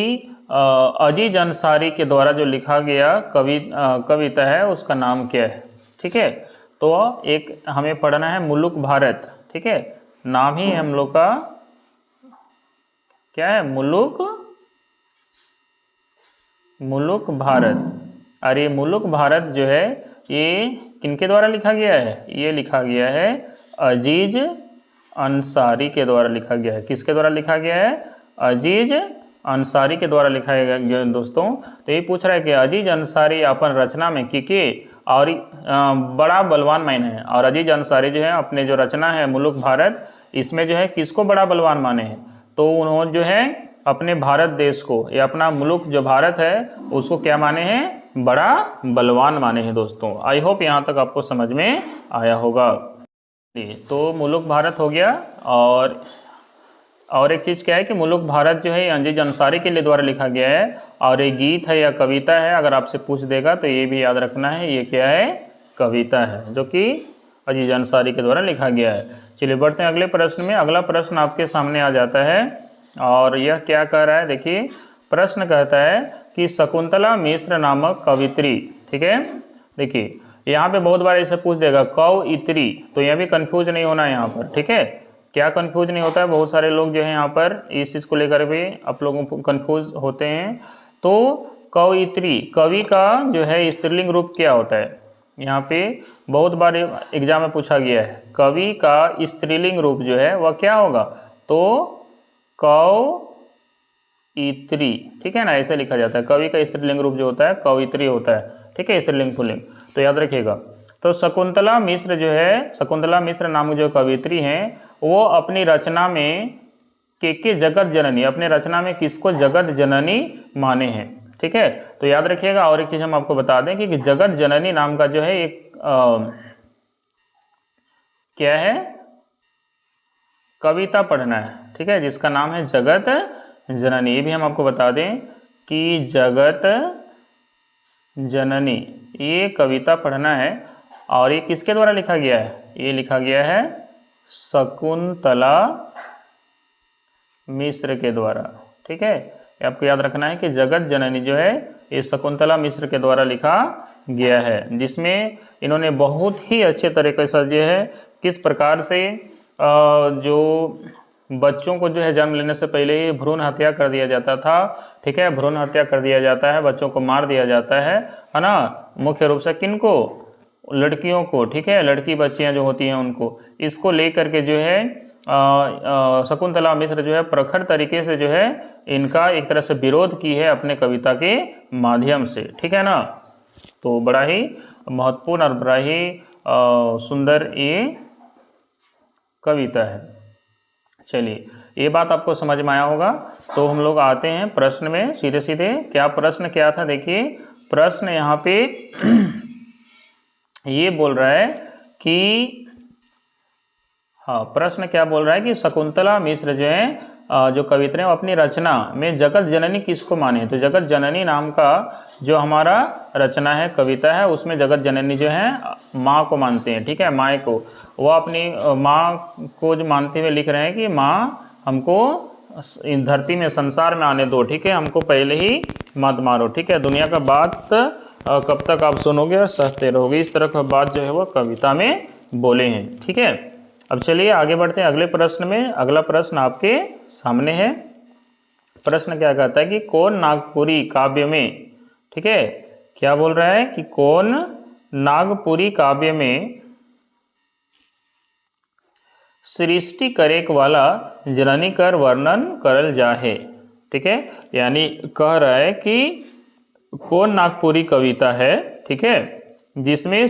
अजीज अंसारी के द्वारा जो लिखा गया कविता है उसका नाम क्या है, ठीक है। तो एक हमें पढ़ना है मुलुक भारत, ठीक है, नाम ही हम लोग का क्या है, मुलुक भारत। और ये मुलुक भारत जो है ये किनके द्वारा लिखा गया है, ये लिखा गया है अजीज अंसारी के द्वारा लिखा गया है। किसके द्वारा लिखा गया है, अजीज अंसारी के द्वारा लिखा गया दोस्तों। तो ये पूछ रहा है कि अजीज अंसारी अपन रचना में के और बड़ा बलवान माने हैं, और अजीज अंसारी जो है अपने जो रचना है मुलुक भारत, इसमें जो है किसको बड़ा बलवान माने हैं। तो उन्होंने जो है अपने भारत देश को या अपना मुल्क जो भारत है उसको क्या माने हैं, बड़ा बलवान माने हैं दोस्तों। आई होप यहाँ तक आपको समझ में आया होगा। तो मुल्क भारत हो गया। और एक चीज़ क्या है कि मुल्क भारत जो है ये अजीज अंसारी के लिए द्वारा लिखा गया है, और ये गीत है या कविता है, अगर आपसे पूछ देगा तो ये भी याद रखना है ये क्या है, कविता है, जो कि अजीज अंसारी के द्वारा लिखा गया है। चलिए बढ़ते हैं अगले प्रश्न में। अगला प्रश्न आपके सामने आ जाता है और यह क्या कह रहा है, देखिए प्रश्न कहता है कि शकुंतला मिश्र नामक कवित्री, ठीक है, देखिए यहाँ पे बहुत बार ऐसे पूछ देगा कवयित्री, तो यह भी कंफ्यूज नहीं होना है यहाँ पर, ठीक है। क्या कंफ्यूज नहीं होता है, बहुत सारे लोग जो है यहाँ पर इस चीज़ को लेकर भी आप लोगों को कंफ्यूज होते हैं। तो कवयित्री, कवि का जो है स्त्रीलिंग रूप क्या होता है, यहाँ पे बहुत बार एग्जाम में पूछा गया है, कवि का स्त्रीलिंग रूप जो है वह क्या होगा, तो कवयित्री, ठीक है ना, ऐसे लिखा जाता है। कवि का स्त्रीलिंग रूप जो होता है कवयित्री होता है, ठीक है, स्त्रीलिंग पुल्लिंग, तो याद रखिएगा। तो शकुंतला मिश्र जो है, शकुंतला मिश्र नामक जो कवित्री हैं, वो अपनी रचना में के जगत जननी, अपने रचना में किसको जगत जननी माने हैं, ठीक है। तो याद रखिएगा। और एक चीज़ हम आपको बता दें कि जगत जननी नाम का जो है एक क्या है, कविता पढ़ना है, ठीक है, जिसका नाम है जगत जननी। ये भी हम आपको बता दें कि जगत जननी ये कविता पढ़ना है, और ये किसके द्वारा लिखा गया है, ये लिखा गया है शकुंतला मिश्र के द्वारा, ठीक है। ये आपको याद रखना है कि जगत जननी जो है ये शकुंतला मिश्र के द्वारा लिखा गया है, जिसमें इन्होंने बहुत ही अच्छे तरीके से जो है किस प्रकार से जो बच्चों को जो है जन्म लेने से पहले ही भ्रूण हत्या कर दिया जाता था, ठीक है, भ्रूण हत्या कर दिया जाता है, बच्चों को मार दिया जाता है ना, मुख्य रूप से किनको, लड़कियों को, ठीक है, लड़की बच्चियां जो होती हैं उनको, इसको लेकर के जो है शकुंतला मिश्र जो है प्रखर तरीके से जो है इनका एक तरह से विरोध की है अपने कविता के माध्यम से, ठीक है ना। तो बड़ा ही महत्वपूर्ण और बड़ा ही सुंदर ये कविता है। चलिए ये बात आपको समझ में आया होगा। तो हम लोग आते हैं प्रश्न में सीधे सीधे। क्या प्रश्न क्या था, देखिए प्रश्न यहाँ पे ये बोल रहा है कि हाँ, प्रश्न क्या बोल रहा है कि शकुंतला मिश्र जो है जो कविता है अपनी रचना में जगत जननी किसको माने। तो जगत जननी नाम का जो हमारा रचना है, कविता है, उसमें जगत जननी जो है माँ को मानते हैं, ठीक है, माँ को, वो अपनी माँ को जो मानते हुए लिख रहे हैं कि माँ हमको इस धरती में संसार में आने दो, ठीक है, हमको पहले ही मत मारो, ठीक है, दुनिया का बात कब तक आप सुनोगे और सहते रहोगे, इस तरह का बात जो है वो कविता में बोले हैं, ठीक है। अब चलिए आगे बढ़ते हैं अगले प्रश्न में। अगला प्रश्न आपके सामने है। प्रश्न क्या कहता है कि कौन नागपुरी काव्य में, ठीक है, क्या बोल रहा है कि कौन नागपुरी काव्य में सृष्टि करेक वाला जननी कर वर्णन करल जाहे, ठीक है, यानी कह रहा है कि कौन नागपुरी कविता है, ठीक है, जिसमें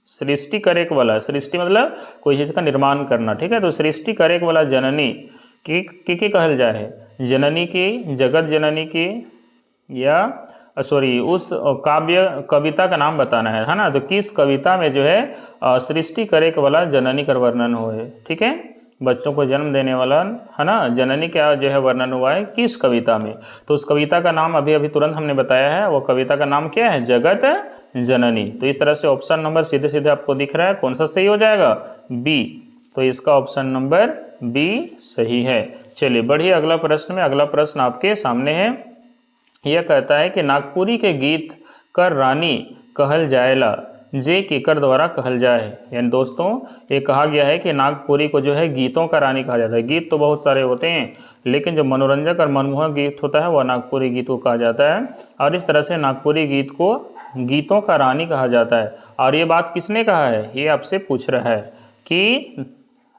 सृष्टि करेक वाला, सृष्टि मतलब कोई चीज़ का निर्माण करना, ठीक है, तो सृष्टि करेक वाला जननी की कहल जाए, जननी की, जगत जननी की, या सॉरी उस कविता का नाम बताना है ना। तो किस कविता में जो है सृष्टि करेक वाला जननी का वर्णन हो है, ठीक है, बच्चों को जन्म देने वाला है ना जननी क्या जो है वर्णन हुआ है किस कविता में। तो उस कविता का नाम अभी तुरंत हमने बताया है, वो कविता का नाम क्या है, जगत जननी। तो इस तरह से ऑप्शन नंबर सीधे सीधे आपको दिख रहा है, कौन सा सही हो जाएगा, बी। तो इसका ऑप्शन नंबर बी सही है। चलिए बढ़िए अगला प्रश्न में। अगला प्रश्न आपके सामने है। यह कहता है कि नागपुरी के गीत कर रानी कहल जाएला जे केकर द्वारा कहल जाए। यानी दोस्तों ये कहा गया है कि नागपुरी को जो है गीतों का रानी कहा जाता है। गीत तो बहुत सारे होते हैं, लेकिन जो मनोरंजक और मनमोहक गीत होता है वह नागपुरी गीत को कहा जाता है, और इस तरह से नागपुरी गीत को गीतों का रानी कहा जाता है। और ये बात किसने कहा है, ये आपसे पूछ रहा है कि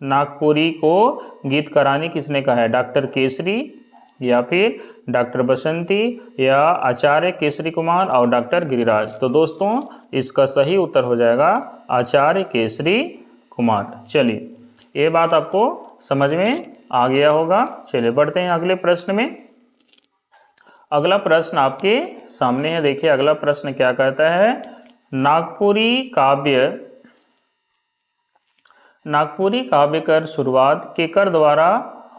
नागपुरी को गीत का रानी किसने कहा है, डॉक्टर केसरी या फिर डॉक्टर बसंती या आचार्य केसरी कुमार और डॉक्टर गिरिराज। तो दोस्तों इसका सही उत्तर हो जाएगा आचार्य केसरी कुमार। चलिए ये बात आपको समझ में आ गया होगा। चलिए बढ़ते हैं अगले प्रश्न में। अगला प्रश्न आपके सामने है, देखिए अगला प्रश्न क्या कहता है। नागपुरी काव्य कर शुरुआत केकर द्वारा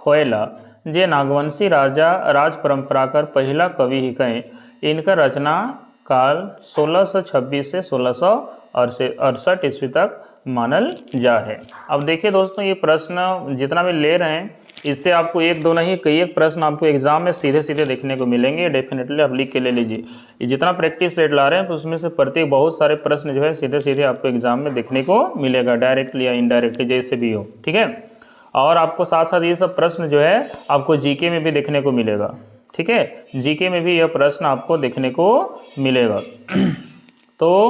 होएला, जे नागवंशी राजा राज परंपरा कर पहला कवि ही कहें। इनका रचना काल 1626 से 1668 ईस्वी तक मानल जा है। अब देखिए दोस्तों, ये प्रश्न जितना भी ले रहे हैं इससे आपको एक दो नहीं कई एक प्रश्न आपको एग्जाम में सीधे सीधे देखने को मिलेंगे। डेफिनेटली आप लिख के ले लीजिए। ये जितना प्रैक्टिस सेट ला रहे हैं उसमें से प्रत्येक बहुत सारे प्रश्न जो है सीधे सीधे आपको एग्जाम में देखने को मिलेगा, डायरेक्टली या इनडायरेक्टली जैसे भी हो, ठीक है। और आपको साथ साथ ये सब प्रश्न जो है आपको जीके में भी देखने को मिलेगा, ठीक है। जीके में भी यह प्रश्न आपको देखने को मिलेगा। तो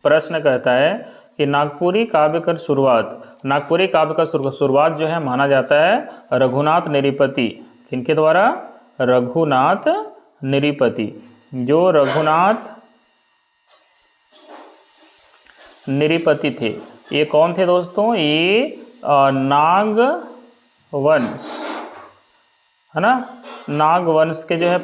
प्रश्न कहता है कि नागपुरी काव्य का शुरुआत जो है माना जाता है रघुनाथ निरिपति। किनके द्वारा? रघुनाथ निरिपति। जो रघुनाथ निरिपति थे, ये कौन थे दोस्तों? ये नागवंश, है ना, नागवंश के जो है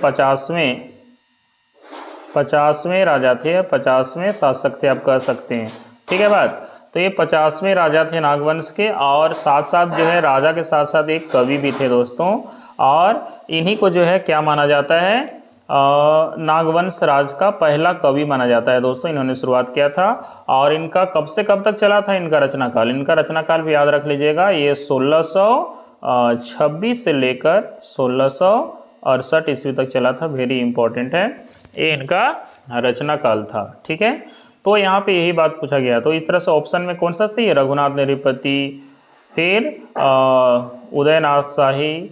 50वें राजा थे, 50वें शासक थे आप कह सकते हैं, ठीक है बात। तो ये 50वें राजा थे नागवंश के, और साथ साथ जो है राजा के साथ साथ एक कवि भी थे दोस्तों। और इन्हीं को जो है क्या माना जाता है, नागवंश राज का पहला कवि माना जाता है दोस्तों। इन्होंने शुरुआत किया था। और इनका कब से कब तक चला था इनका रचनाकाल? इनका रचनाकाल भी याद रख लीजिएगा, ये 1626 से लेकर 1668 ईस्वी तक चला था। वेरी इंपॉर्टेंट है, ये इनका रचना काल था, ठीक है। तो यहाँ पे यही बात पूछा गया। तो इस तरह से ऑप्शन में कौन सा सही है? रघुनाथ निरिपति, फिर उदयनाथ शाही,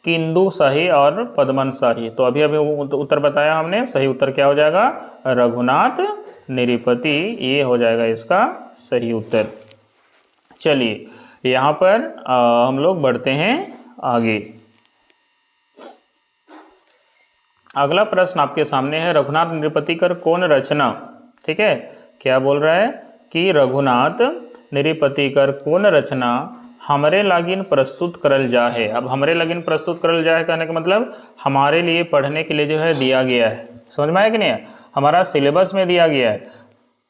किंदु शाही और पद्मन शाही। तो अभी उत्तर बताया हमने, सही उत्तर क्या हो जाएगा? रघुनाथ निरिपति, ये हो जाएगा इसका सही उत्तर। चलिए यहाँ पर हम लोग बढ़ते हैं आगे। अगला प्रश्न आपके सामने है, रघुनाथ निरिपति कर कौन रचना, ठीक है। क्या बोल रहा है कि रघुनाथ निरिपति कर कौन रचना हमरे लागिन प्रस्तुत करल जा है। अब हमरे लागिन प्रस्तुत करल जा है कहने का मतलब हमारे लिए पढ़ने के लिए जो है दिया गया है। समझ में आया कि नहीं? हमारा सिलेबस में दिया गया है,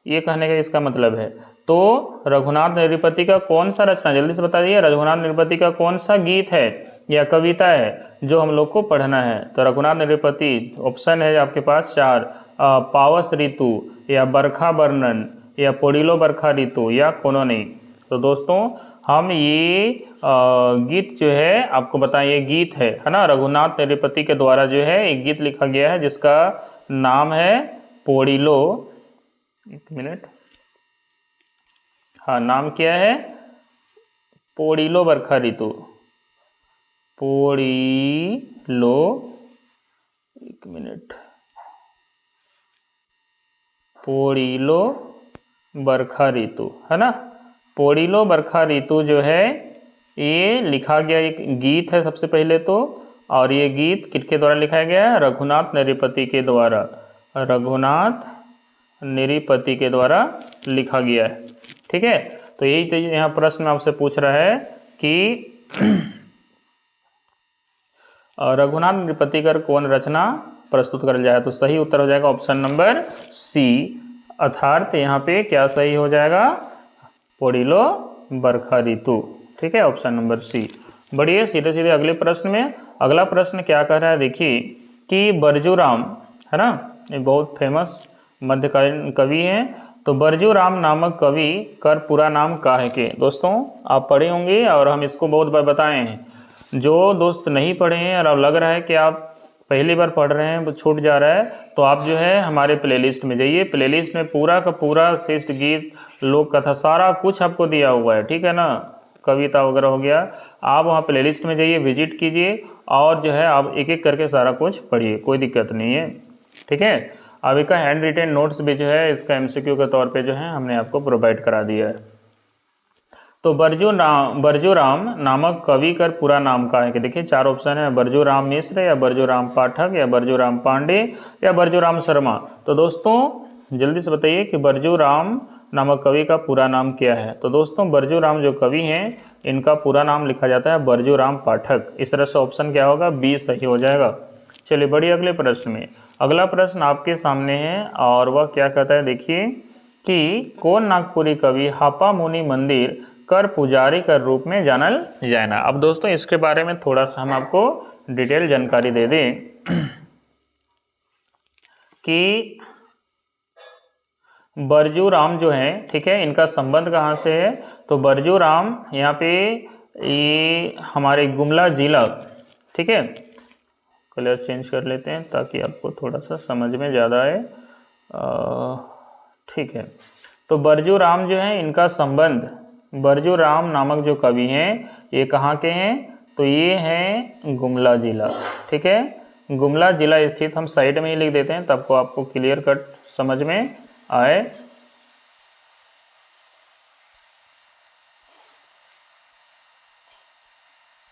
ये कहने का इसका मतलब है। तो रघुनाथ निरिपति का कौन सा रचना, जल्दी से बता दीजिए, रघुनाथ निरिपति का कौन सा गीत है या कविता है जो हम लोग को पढ़ना है। तो रघुनाथ निरिपति ऑप्शन है आपके पास 4, पावस ऋतु या बरखा वर्णन या पोड़िलो बरखा ऋतु या कोनो नहीं। तो दोस्तों हम ये गीत जो है आपको बताएं, ये गीत है ना, रघुनाथ निरिपति के द्वारा जो है एक गीत लिखा गया है जिसका नाम है पोड़िलो, एक मिनट, हाँ नाम क्या है? पोड़िलो बरखा ऋतु। पोड़िलो, एक मिनट, पोड़िलो बरखा ऋतु, है ना। पोड़िलो बरखा ऋतु जो है ये लिखा गया एक गीत है सबसे पहले तो, और ये गीत किसके द्वारा लिखा गया है? रघुनाथ निरिपति के द्वारा। रघुनाथ निरिपति के द्वारा लिखा गया है, ठीक है। तो यही तो यहाँ प्रश्न आपसे पूछ रहा है कि रघुनाथ निरिपति कर कौन रचना प्रस्तुत कर जाए। तो सही उत्तर हो जाएगा ऑप्शन नंबर सी, अर्थात यहाँ पे क्या सही हो जाएगा? पोड़िलो बरखा ऋतु, ठीक है, ऑप्शन नंबर सी। बढ़िए सीधे सीधे अगले प्रश्न में। अगला प्रश्न क्या कह रहा है देखिए कि बरजूराम, है ना, ये बहुत फेमस मध्यकालीन कवि हैं। तो बरजूराम नामक कवि कर पूरा नाम का है के। दोस्तों आप पढ़े होंगे और हम इसको बहुत बार बताए हैं। जो दोस्त नहीं पढ़े हैं और अब लग रहा है कि आप पहली बार पढ़ रहे हैं, वो छूट जा रहा है, तो आप जो है हमारे प्लेलिस्ट में जाइए। प्लेलिस्ट में पूरा का पूरा शिष्ट गीत, लोक कथा, सारा कुछ आपको दिया हुआ है, ठीक है ना, कविता वगैरह हो गया। आप वहाँ प्लेलिस्ट में जाइए, विजिट कीजिए और जो है आप एक एक करके सारा कुछ पढ़िए, कोई दिक्कत नहीं है, ठीक है। अब इसका हैंड रिटेन नोट्स भी जो है इसका MCQ के तौर पे जो है हमने आपको प्रोवाइड करा दिया है। तो बरजूराम नामक कवि का पूरा नाम का है कि देखिए 4 ऑप्शन है, बरजूराम मिश्र या बरजूराम पाठक या बरजूराम पांडे या बरजूराम शर्मा। तो दोस्तों जल्दी से बताइए कि बरजूराम नामक कवि का पूरा नाम क्या है? तो दोस्तों बरजू राम जो कवि हैं इनका पूरा नाम लिखा जाता है बरजू राम पाठक। इस तरह से ऑप्शन क्या होगा? बी सही हो जाएगा। चलिए बढ़िए अगले प्रश्न में। अगला प्रश्न आपके सामने है और वह क्या कहता है, देखिए कि कौन नागपुरी कवि हापा मुनि मंदिर कर पुजारी कर रूप में जानल जाए ना। अब दोस्तों इसके बारे में थोड़ा सा हम आपको डिटेल जानकारी दे दें कि बरजू राम जो है, ठीक है, इनका संबंध कहाँ से है? तो बरजू राम यहाँ पे ये हमारे गुमला जिला, ठीक है, कलर चेंज कर लेते हैं ताकि आपको थोड़ा सा समझ में ज़्यादा आए। ठीक है, तो बरजू राम जो है इनका संबंध, बरजू राम नामक जो कवि हैं ये कहाँ के हैं? तो ये हैं गुमला जिला, ठीक है, गुमला जिला स्थित, हम साइड में ही लिख देते हैं तब को आपको क्लियर कट समझ में आए।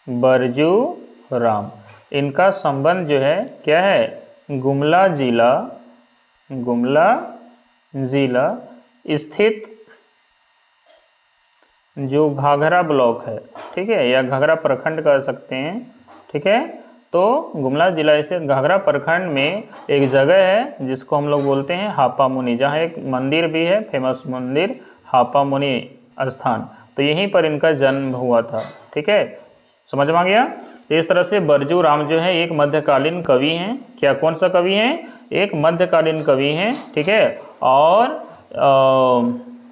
बरजू राम इनका संबंध जो है क्या है? गुमला जिला, गुमला जिला स्थित जो घाघरा ब्लॉक है, ठीक है, या घाघरा प्रखंड कह सकते हैं, ठीक है, तो गुमला जिला स्थित घाघरा प्रखंड में एक जगह है जिसको हम लोग बोलते हैं हापा मुनि, जहाँ एक मंदिर भी है, फेमस मंदिर हापा मुनि स्थान, तो यहीं पर इनका जन्म हुआ था, ठीक है, समझ में आ गया। तो इस तरह से बरजू राम जो है एक मध्यकालीन कवि हैं। क्या, कौन सा कवि हैं? एक मध्यकालीन कवि हैं, ठीक है, और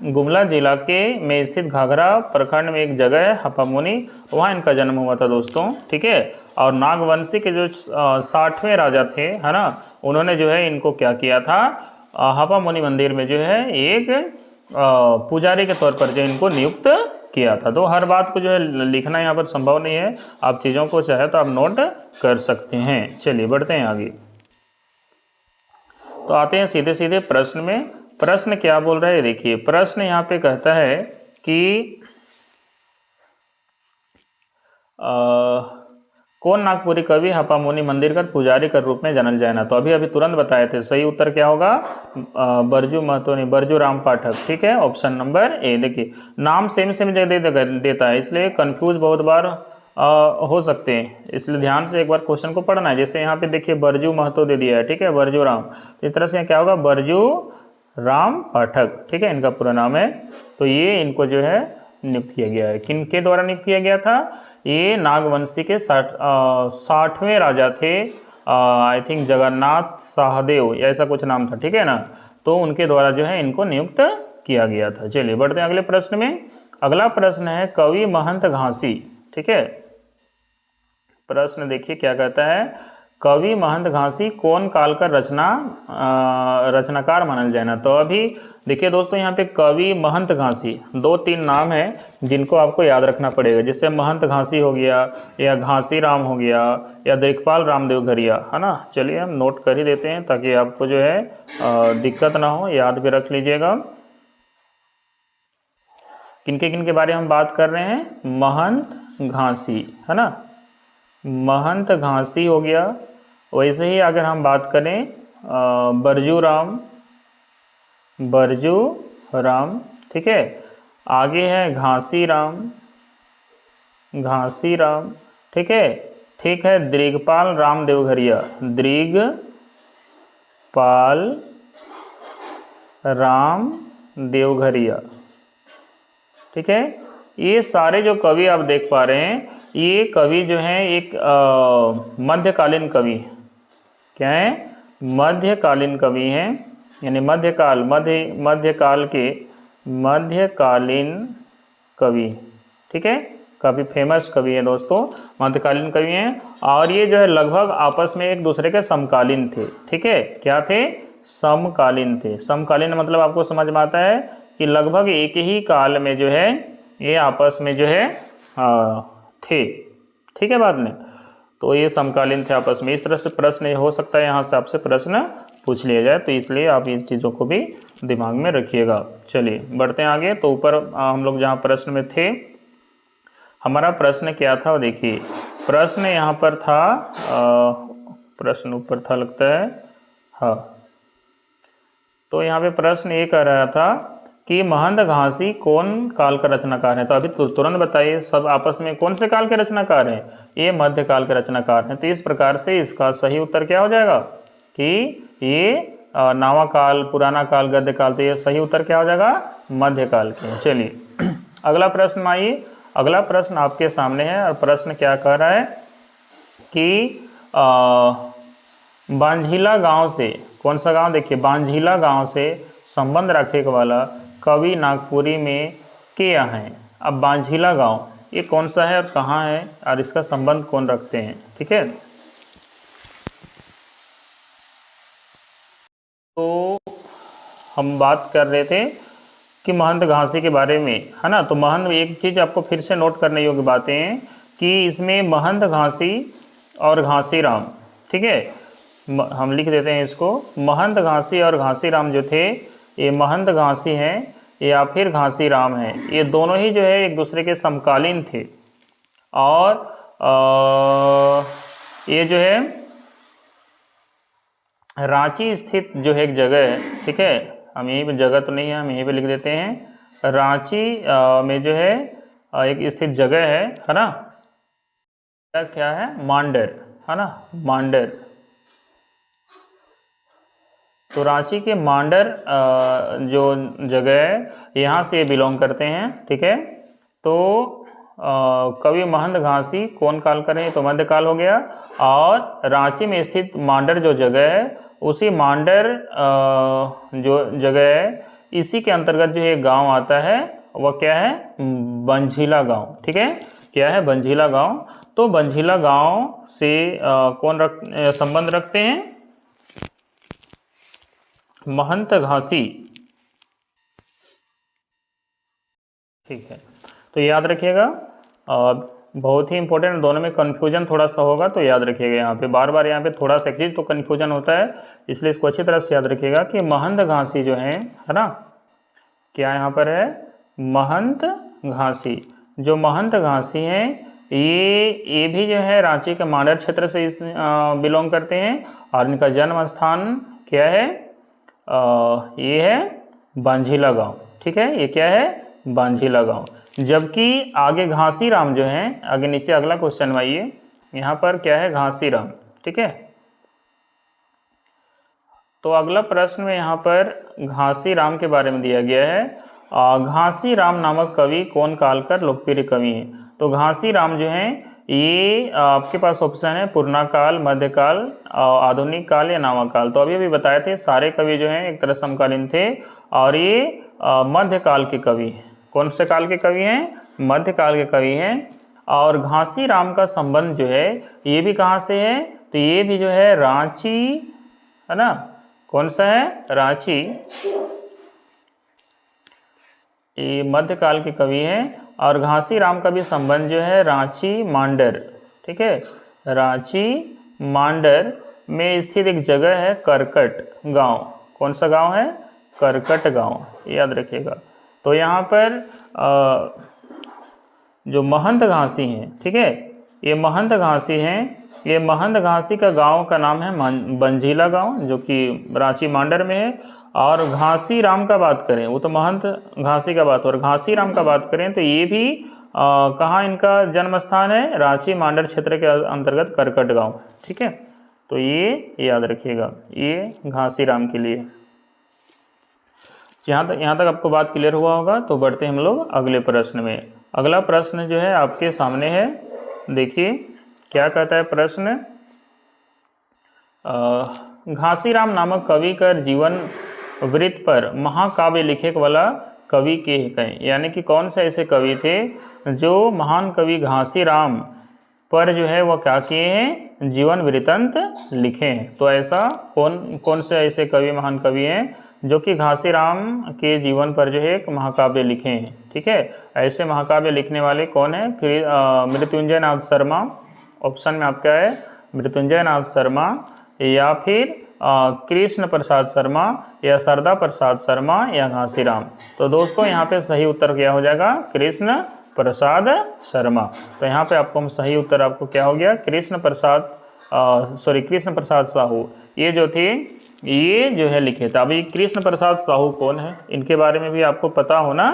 गुमला जिला के में स्थित घाघरा प्रखंड में एक जगह है हापामुनि, वहाँ इनका जन्म हुआ था दोस्तों, ठीक है। और नागवंशी के जो 60वें राजा थे, है ना, उन्होंने जो है इनको क्या किया था, हापामुनि मंदिर में जो है एक पुजारी के तौर पर जो इनको नियुक्त किया था। तो हर बात को जो है लिखना यहाँ पर संभव नहीं है, आप चीज़ों को चाहे तो आप नोट कर सकते हैं। चलिए बढ़ते हैं आगे। तो आते हैं सीधे सीधे प्रश्न में। प्रश्न क्या बोल रहा है, देखिए प्रश्न यहाँ पे कहता है कि कौन नागपुरी कवि हापामुनि मंदिर का पुजारी के रूप में जानल जाए ना। तो अभी अभी तुरंत बताए थे, सही उत्तर क्या होगा? बरजू महतो नहीं, बरजू राम पाठक, ठीक है, ऑप्शन नंबर ए। देखिए नाम सेम सेम जगह देता है, इसलिए कंफ्यूज बहुत बार हो सकते हैं, इसलिए ध्यान से एक बार क्वेश्चन को पढ़ना है। जैसे यहाँ पे देखिए बरजू महतो दे दिया है, ठीक है, बरजू राम, तो इस तरह से क्या होगा, बरजू राम पाठक, ठीक है, इनका पूरा नाम है। तो ये इनको जो है नियुक्त किया गया है, किन के द्वारा नियुक्त किया गया था? ये नागवंशी के 60वें राजा थे, आई थिंक जगन्नाथ सहदेव या ऐसा कुछ नाम था, ठीक है ना, तो उनके द्वारा जो है इनको नियुक्त किया गया था। चलिए बढ़ते हैं अगले प्रश्न में। अगला प्रश्न है कवि महंत घासी, ठीक है, प्रश्न देखिए क्या कहता है, कवि महंत घासी कौन काल का रचनाकार मानल जाए ना। तो अभी देखिए दोस्तों यहाँ पे कवि महंत घासी 2-3 नाम है जिनको आपको याद रखना पड़ेगा, जैसे महंत घासी हो गया, या घासी राम हो गया, या दिक्पाल रामदेव घरिया, है ना। चलिए हम नोट कर ही देते हैं ताकि आपको जो है दिक्कत ना हो, याद भी रख लीजिएगा। किनके बारे में हम बात कर रहे हैं? महंत घासी, है ना, महंत घासी हो गया। वैसे ही अगर हम बात करें बरजू राम, बरजू राम, ठीक है, आगे है घासी राम, घासी राम, ठीक है, ठीक है, दिग्पाल राम देवघरिया, दिग्पाल राम देवघरिया, ठीक है। ये सारे जो कवि आप देख पा रहे हैं, ये कवि जो हैं एक मध्यकालीन कवि, क्या है? मध्यकालीन कवि हैं, यानी मध्यकालीन कवि, ठीक है, काफ़ी फेमस कवि है दोस्तों, मध्यकालीन कवि हैं। और ये जो है लगभग आपस में एक दूसरे के समकालीन थे, ठीक है, क्या थे? समकालीन थे। समकालीन मतलब आपको समझ में आता है कि लगभग एक ही काल में जो है ये आपस में जो है थे, ठीक है, बाद में तो ये समकालीन थे आपस में। इस तरह से प्रश्न हो सकता है यहाँ से आपसे प्रश्न पूछ लिया जाए, तो इसलिए आप इस चीज़ों को भी दिमाग में रखिएगा। चलिए बढ़ते हैं आगे। तो ऊपर हम लोग जहाँ प्रश्न में थे, हमारा प्रश्न क्या था देखिए, प्रश्न यहाँ पर था, प्रश्न ऊपर था लगता है, हाँ, तो यहाँ पे प्रश्न ये कह रहा था कि महंत घासी कौन काल का रचनाकार है। तो अभी तुरंत बताइए, सब आपस में कौन से काल के रचनाकार हैं? ये मध्यकाल के रचनाकार हैं। तो इस प्रकार से इसका सही उत्तर क्या हो जाएगा कि ये नावा काल, पुराना काल, गद्य काल। तो ये सही उत्तर क्या हो जाएगा? मध्यकाल के। चलिए अगला प्रश्न आइए। अगला प्रश्न आपके सामने है और प्रश्न क्या कह रहा है कि बांझीला गांव से, कौन सा गांव? देखिए, बांझीला गांव से संबंध रखे वाला कवि नागपुरी में क्या हैं। अब बांझीला गांव ये कौन सा है और कहाँ है और इसका संबंध कौन रखते हैं? ठीक है, तो हम बात कर रहे थे कि महंत घासी के बारे में, है ना। तो महंत, एक चीज़ आपको फिर से नोट करने योग्य बातें हैं कि इसमें महंत घासी और घासी राम, ठीक है, हम लिख देते हैं इसको। महंत घासी और घासी राम जो थे, ये महंत घासी हैं या फिर घासी राम हैं, ये दोनों ही जो है एक दूसरे के समकालीन थे। और ये जो है रांची स्थित जो है एक जगह है, ठीक है, हम यहीं पे, जगह तो नहीं है, हम यहीं पे लिख देते हैं। रांची में जो है एक स्थित जगह है ना, क्या है? मांडर, है ना, मांडर। तो रांची के मांडर जो जगह है, यहाँ से बिलोंग करते हैं, ठीक है। तो कवि महंत घासी कौन काल करें? तो मध्यकाल हो गया। और रांची में स्थित मांडर जो जगह है, उसी मांडर जो जगह है, इसी के अंतर्गत जो एक गांव आता है, वह क्या है? बंझीला गांव, ठीक है। क्या है? बंझीला गांव। तो बंझीला गांव से कौन संबंध रखते हैं? महंत घासी, ठीक है। तो याद रखिएगा, बहुत ही इंपॉर्टेंट, दोनों में कन्फ्यूजन थोड़ा सा होगा, तो याद रखिएगा। यहाँ पे बार बार यहाँ पे थोड़ा सा एक चीज तो कन्फ्यूजन होता है, इसलिए इसको अच्छी तरह से याद रखिएगा कि महंत घासी जो है ना, क्या यहाँ पर है? महंत घासी। जो महंत घासी हैं, ये भी जो है रांची के मांडर क्षेत्र से बिलोंग करते हैं। और इनका जन्म स्थान क्या है? ये है बांझीला गांव, ठीक है। ये क्या है? बांझीला गांव। जबकि आगे घासी राम जो हैं, आगे नीचे अगला क्वेश्चन में आइए, यहाँ पर क्या है? घासी राम, ठीक है। तो अगला प्रश्न में यहाँ पर घासी राम के बारे में दिया गया है। घासी राम नामक कवि कौन काल कर लोकप्रिय कवि हैं? तो घासी राम जो हैं, ये आपके पास ऑप्शन है पुराना काल, मध्यकाल, आधुनिक काल या नावा काल। तो अभी बताए थे सारे कवि जो हैं एक तरह समकालीन थे, और ये मध्यकाल के कवि हैं। कौन से काल के कवि हैं? मध्यकाल के कवि हैं। और घासी राम का संबंध जो है, ये भी कहाँ से है? तो ये भी जो है रांची, है ना। कौन सा है? रांची। ये मध्यकाल के कवि हैं। और घासी राम का भी संबंध जो है रांची मांडर, ठीक है, रांची मांडर में स्थित एक जगह है करकट गांव। कौन सा गांव है? करकट गांव, याद रखिएगा। तो यहाँ पर जो महंत घासी हैं, ठीक है, ये महंत घासी हैं। ये महंत घासी का गांव का नाम है बंझीला गांव, जो कि रांची मांडर में है। और घासी राम का बात करें, वो तो महंत घासी का बात, और घासी राम का बात करें तो ये भी कहाँ इनका जन्म स्थान है? रांची मांडर क्षेत्र के अंतर्गत करकट गांव, ठीक है। तो ये याद रखिएगा, ये घासी राम के लिए। यहाँ तक आपको बात क्लियर हुआ होगा। तो बढ़ते हम लोग अगले प्रश्न में। अगला प्रश्न जो है आपके सामने है, देखिए क्या कहता है प्रश्न। घासी राम नामक कवि का जीवन वृत्त पर महाकाव्य लिखे वाला कवि के कहें, यानी कि कौन से ऐसे कवि थे जो महान कवि घासी राम पर जो है वह क्या किए हैं? जीवन वृत्तांत लिखे हैं। तो ऐसा कौन से ऐसे कवि, महान कवि हैं जो कि घासी राम के जीवन पर जो है एक महाकाव्य लिखे हैं, ठीक है। ऐसे महाकाव्य लिखने वाले कौन है? मृत्युंजय नाथ शर्मा। ऑप्शन में आपका है मृत्युंजय नाथ शर्मा, या फिर कृष्ण प्रसाद शर्मा, या सरदा प्रसाद शर्मा, या घासी राम। तो दोस्तों यहाँ पे सही उत्तर क्या हो जाएगा? कृष्ण प्रसाद शर्मा। तो यहाँ पे आपको हम सही उत्तर आपको क्या हो गया? कृष्ण प्रसाद साहू। ये जो थे ये जो है लिखे थे। अभी कृष्ण प्रसाद साहू कौन है, इनके बारे में भी आपको पता होना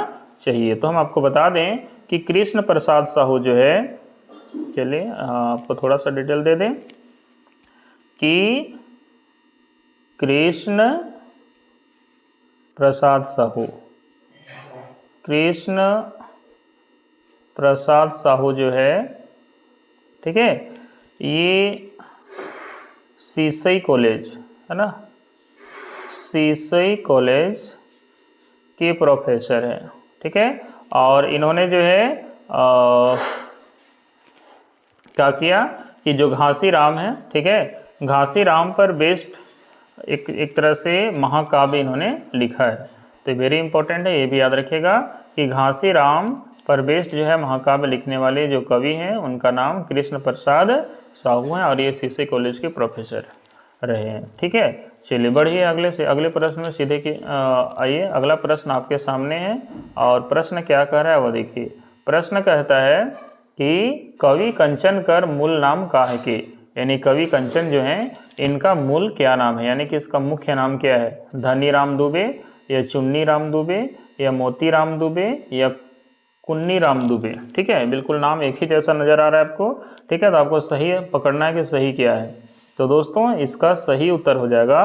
चाहिए। तो हम आपको बता दें कि कृष्ण प्रसाद साहू जो है, चलिए आपको थोड़ा सा डिटेल दे दें कि कृष्ण प्रसाद साहू, कृष्ण प्रसाद साहू जो है, ठीक है, ये सीसई कॉलेज है ना, सीसई कॉलेज के प्रोफेसर हैं, ठीक है। और इन्होंने जो है क्या किया कि जो घासी राम है, ठीक है, घासी राम पर बेस्ड एक तरह से महाकाव्य इन्होंने लिखा है। तो वेरी इंपॉर्टेंट है, ये भी याद रखिएगा कि घासी राम पर बेस्ड जो है महाकाव्य लिखने वाले जो कवि हैं उनका नाम कृष्ण प्रसाद साहू हैं और ये सीसई कॉलेज के प्रोफेसर रहे हैं, ठीक है। चलिए बढ़िए अगले प्रश्न में सीधे की आइए। अगला प्रश्न आपके सामने है और प्रश्न क्या कह रहा है वो देखिए। प्रश्न कहता है कि कवि कंचन कर मूल नाम काहे के, यानी कवि कंचन जो हैं इनका मूल क्या नाम है, यानी कि इसका मुख्य नाम क्या है। धनी राम दुबे या चुन्नी राम दुबे या मोती राम दुबे या कुन्नी राम दुबे, ठीक है। बिल्कुल नाम एक ही जैसा नज़र आ रहा है आपको, ठीक है। तो आपको सही पकड़ना है कि सही क्या है। तो दोस्तों इसका सही उत्तर हो जाएगा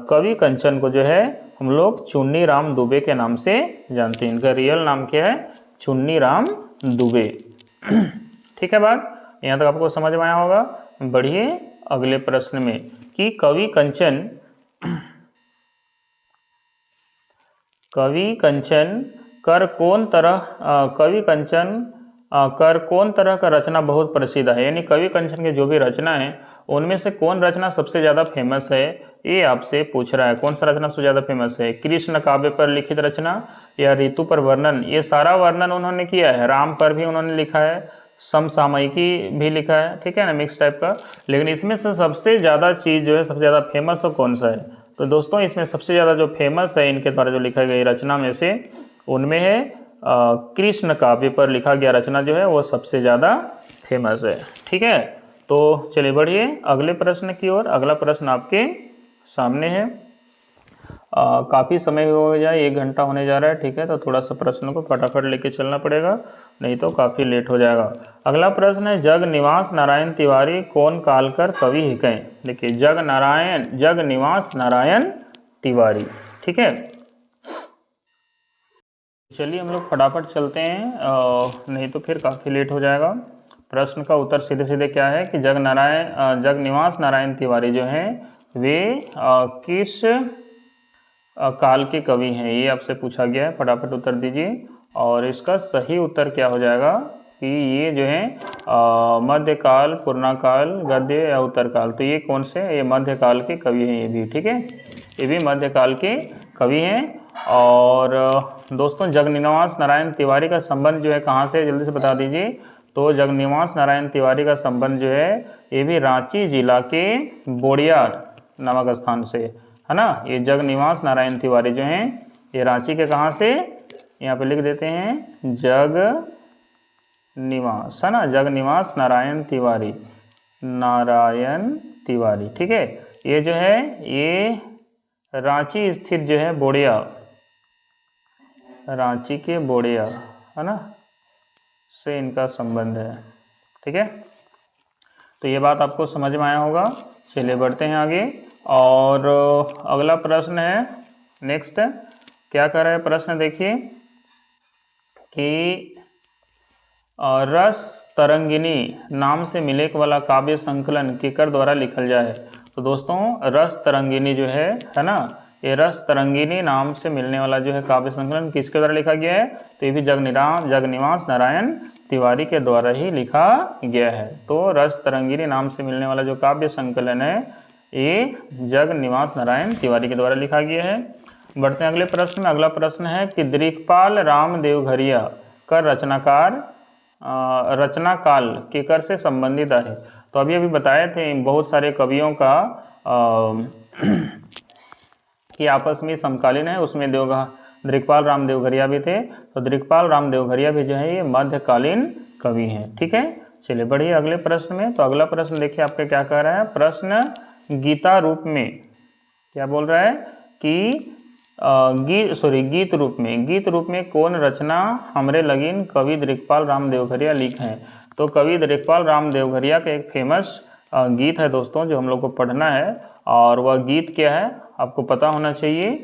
कवि कंचन को जो है हम लोग चुन्नी राम दुबे के नाम से जानते हैं। इनका रियल नाम क्या है, चुन्नी राम दुबे, ठीक है। बात यहाँ तक आपको समझ में आया होगा। बढ़िए अगले प्रश्न में कि कवि कंचन कर कौन तरह का रचना बहुत प्रसिद्ध है, यानी कवि कंचन के जो भी रचना है उनमें से कौन रचना सबसे ज़्यादा फेमस है, ये आपसे पूछ रहा है। कौन सा रचना सबसे ज़्यादा फेमस है, कृष्ण काव्य पर लिखित रचना या ऋतु पर वर्णन। ये सारा वर्णन उन्होंने किया है, राम पर भी उन्होंने लिखा है, समसामयिकी भी लिखा है, ठीक है ना, मिक्स टाइप का। लेकिन इसमें से सबसे ज़्यादा चीज़ जो है सबसे ज़्यादा फेमस हो कौन सा है, तो दोस्तों इसमें सबसे ज़्यादा जो फेमस है इनके द्वारा जो लिखा गई रचना में से उनमें है कृष्ण काव्य पर लिखा गया रचना जो है वो सबसे ज़्यादा फेमस है, ठीक है। तो चलिए बढ़िए अगले प्रश्न की ओर। अगला प्रश्न आपके सामने है। काफ़ी समय हो जाए, 1 घंटा होने जा रहा है, ठीक है। तो थोड़ा सा प्रश्न को फटाफट लेके चलना पड़ेगा, नहीं तो काफ़ी लेट हो जाएगा। अगला प्रश्न है जग निवास नारायण तिवारी कौन काल कर कवि हिकैं। देखिए जग निवास नारायण तिवारी, ठीक है। चलिए हम लोग फटाफट चलते हैं, नहीं तो फिर काफ़ी लेट हो जाएगा। प्रश्न का उत्तर सीधे सीधे क्या है कि जग निवास नारायण तिवारी जो हैं वे किस काल के कवि हैं, ये आपसे पूछा गया है। फटाफट उत्तर दीजिए। और इसका सही उत्तर क्या हो जाएगा कि ये जो है मध्यकाल, पूर्णकाल, गद्य या उत्तरकाल। तो ये कौन से, ये मध्यकाल के कवि हैं, ये भी, ठीक है, ये भी मध्यकाल के कवि हैं। और दोस्तों जगनिवास नारायण तिवारी का संबंध जो है कहाँ से, जल्दी से बता दीजिए। तो जगनिवास नारायण तिवारी का संबंध जो है ये भी रांची जिला के बोड़िया नामक स्थान से है ना। ये जगनिवास नारायण तिवारी जो हैं ये रांची के कहाँ से, यहाँ पे लिख देते हैं जग निवास, है ना, जगनिवास नारायण तिवारी, ठीक है। ये जो है ये रांची स्थित जो है बोड़िया, रांची के बोड़िया, है ना, से इनका संबंध है, ठीक है। तो ये बात आपको समझ में आया होगा। चलिए बढ़ते हैं आगे। और अगला प्रश्न है नेक्स्ट, क्या कर रहा है प्रश्न, देखिए कि रस तरंगिनी नाम से मिलेक वाला काव्य संकलन केकर द्वारा लिखल जाए। तो दोस्तों रस तरंगिनी जो है ना, ये रस तरंगिनी नाम से मिलने वाला जो है काव्य संकलन किसके द्वारा लिखा गया है, तो ये भी जगनिवास नारायण तिवारी के द्वारा ही लिखा गया है। तो रस तरंगिनी नाम से मिलने वाला जो काव्य संकलन है ये जगनिवास नारायण तिवारी के द्वारा लिखा गया है। बढ़ते हैं अगले प्रश्न में। अगला प्रश्न है कि दिक्पाल राम देवघरिया का रचना काल केकर से संबंधित है। तो अभी बताए थे बहुत सारे कवियों का कि आपस में समकालीन है, उसमें दिक्पाल राम देवघरिया भी थे। तो दिक्पाल राम देवघरिया भी जो है ये मध्यकालीन कवि हैं, ठीक है। चलिए बढ़िए अगले प्रश्न में। तो अगला प्रश्न देखिए आपके क्या कह रहा है। प्रश्न गीता रूप में क्या बोल रहा है कि गीत रूप में कौन रचना हमरे लगिन कवि दिगपाल राम देवघरिया लिखे हैं। तो कवि दिगपाल राम देवघरिया का एक फेमस गीत है दोस्तों जो हम लोग को पढ़ना है, और वह गीत क्या है आपको पता होना चाहिए, है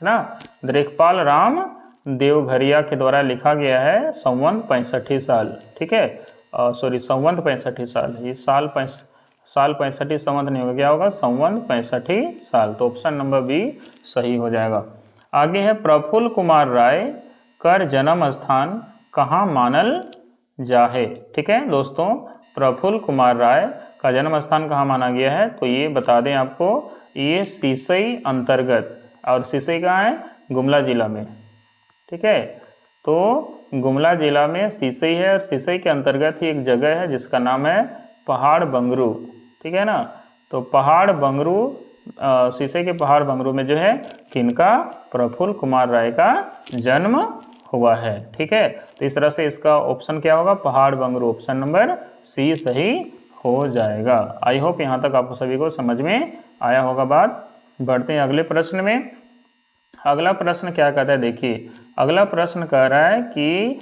ना। दिगपाल राम देवघरिया के द्वारा लिखा गया है संवत 65 साल, ठीक है, सॉरी संवत 65 साल, ये साल 65 संवत नहीं होगा, क्या होगा संवत 65 साल। तो ऑप्शन नंबर बी सही हो जाएगा। आगे है प्रफुल्ल कुमार राय कर जन्म स्थान कहाँ मानल जाहे। ठीक है दोस्तों, प्रफुल्ल कुमार राय का जन्म स्थान कहाँ माना गया है, तो ये बता दें आपको, ये सिसई अंतर्गत, और सिसई कहाँ है, गुमला जिला में। ठीक है, तो गुमला जिला में सिसई है, और सिसई के अंतर्गत ही एक जगह है जिसका नाम है पहाड़ बंगरू। ठीक है ना, तो पहाड़ बंगरू, सिसई के पहाड़ बंगरू में जो है किनका, प्रफुल्ल कुमार राय का जन्म हुआ है। ठीक है, तो इस तरह से इसका ऑप्शन क्या होगा, पहाड़ बंगरू, ऑप्शन नंबर सी सही हो जाएगा। आई होप यहाँ तक आपको सभी को समझ में आया होगा बात। बढ़ते हैं अगले प्रश्न में। अगला प्रश्न क्या कहता है, देखिए अगला प्रश्न कह रहा है कि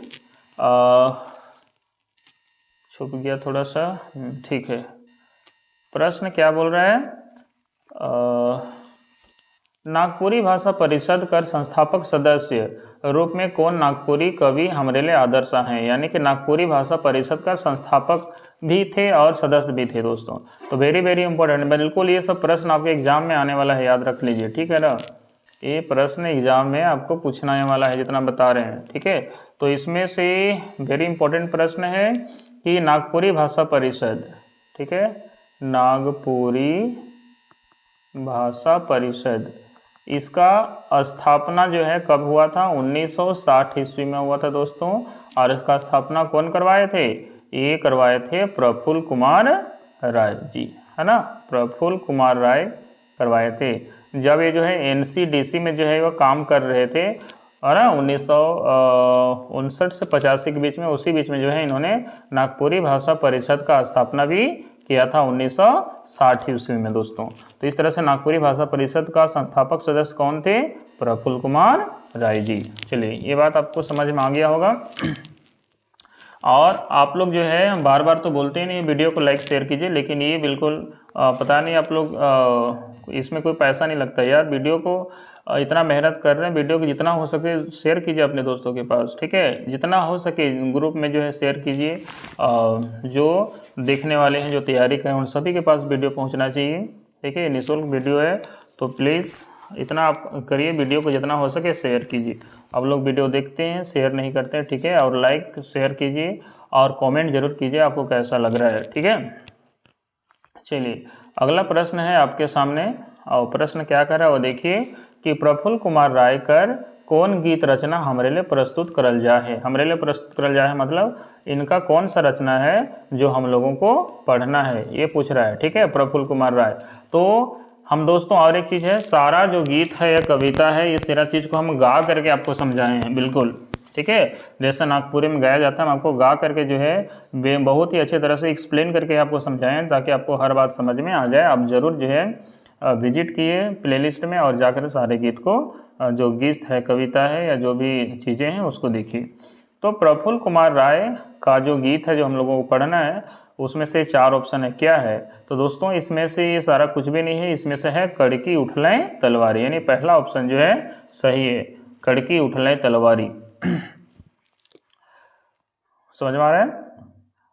छुप गया थोड़ा सा, ठीक है, प्रश्न क्या बोल रहा है, नागपुरी भाषा परिषद कर संस्थापक सदस्य रूप में कौन नागपुरी कवि हमरे लिए आदर्श हैं। यानी कि नागपुरी भाषा परिषद का संस्थापक भी थे और सदस्य भी थे दोस्तों। तो वेरी वेरी इंपॉर्टेंट, बिल्कुल ये सब प्रश्न आपके एग्जाम में आने वाला है, याद रख लीजिए। ठीक है ना, ये प्रश्न एग्जाम में आपको पूछना आने वाला है जितना बता रहे हैं। ठीक है, तो इसमें से वेरी इंपॉर्टेंट प्रश्न है कि नागपुरी भाषा परिषद, ठीक है, नागपुरी भाषा परिषद, इसका स्थापना जो है कब हुआ था, 1960 ईस्वी में हुआ था दोस्तों। और इसका स्थापना कौन करवाए थे, ये करवाए थे प्रफुल्ल कुमार राय जी, है ना, प्रफुल्ल कुमार राय करवाए थे। जब ये जो है NCDC में जो है वो काम कर रहे थे, और 1959 से 85 के बीच में, उसी बीच में जो है इन्होंने नागपुरी भाषा परिषद का स्थापना भी किया था 1960 ईस्वी में दोस्तों। तो इस तरह से नागपुरी भाषा परिषद का संस्थापक सदस्य कौन थे, प्रफुल्ल कुमार राय जी। चलिए ये बात आपको समझ में आ गया होगा। और आप लोग जो है बार बार तो बोलते ही नहीं, वीडियो को लाइक शेयर कीजिए, लेकिन ये बिल्कुल पता नहीं आप लोग इसमें कोई पैसा नहीं लगता यार। वीडियो को इतना मेहनत कर रहे हैं, वीडियो को जितना हो सके शेयर कीजिए अपने दोस्तों के पास। ठीक है, जितना हो सके ग्रुप में जो है शेयर कीजिए, जो देखने वाले हैं, जो तैयारी करें, उन सभी के पास वीडियो पहुंचना चाहिए। ठीक है, निःशुल्क वीडियो है, तो प्लीज़ इतना आप करिए, वीडियो को जितना हो सके शेयर कीजिए। आप लोग वीडियो देखते हैं, शेयर नहीं करते हैं। ठीक है, और लाइक शेयर कीजिए और कमेंट जरूर कीजिए आपको कैसा लग रहा है। ठीक है, चलिए अगला प्रश्न है आपके सामने, और प्रश्न क्या कर रहा है वो देखिए कि प्रफुल्ल कुमार राय कर कौन गीत रचना हमरे लिए प्रस्तुत करल जा है। हमरे लिए प्रस्तुत करल जा है मतलब इनका कौन सा रचना है जो हम लोगों को पढ़ना है, ये पूछ रहा है। ठीक है, प्रफुल्ल कुमार राय। तो हम दोस्तों और एक चीज़ है, सारा जो गीत है या कविता है, ये सारा चीज़ को हम गा करके आपको समझाए हैं बिल्कुल। ठीक है, जैसा नागपुरी में गाया जाता है, हम आपको गा करके जो है बहुत ही अच्छे तरह से एक्सप्लेन करके आपको समझाएं, ताकि आपको हर बात समझ में आ जाए। आप ज़रूर जो है विजिट किए प्लेलिस्ट में और जाकर सारे गीत को, जो गीत है, कविता है, या जो भी चीज़ें हैं उसको देखिए। तो प्रफुल्ल कुमार राय का जो गीत है जो हम लोगों को पढ़ना है, उसमें से 4 ऑप्शन है। क्या है, तो दोस्तों इसमें से ये सारा कुछ भी नहीं है, इसमें से है कड़की उठलें तलवारी, यानी पहला ऑप्शन जो है सही है, कड़की उठलें तलवारी। समझ में आ रहा है।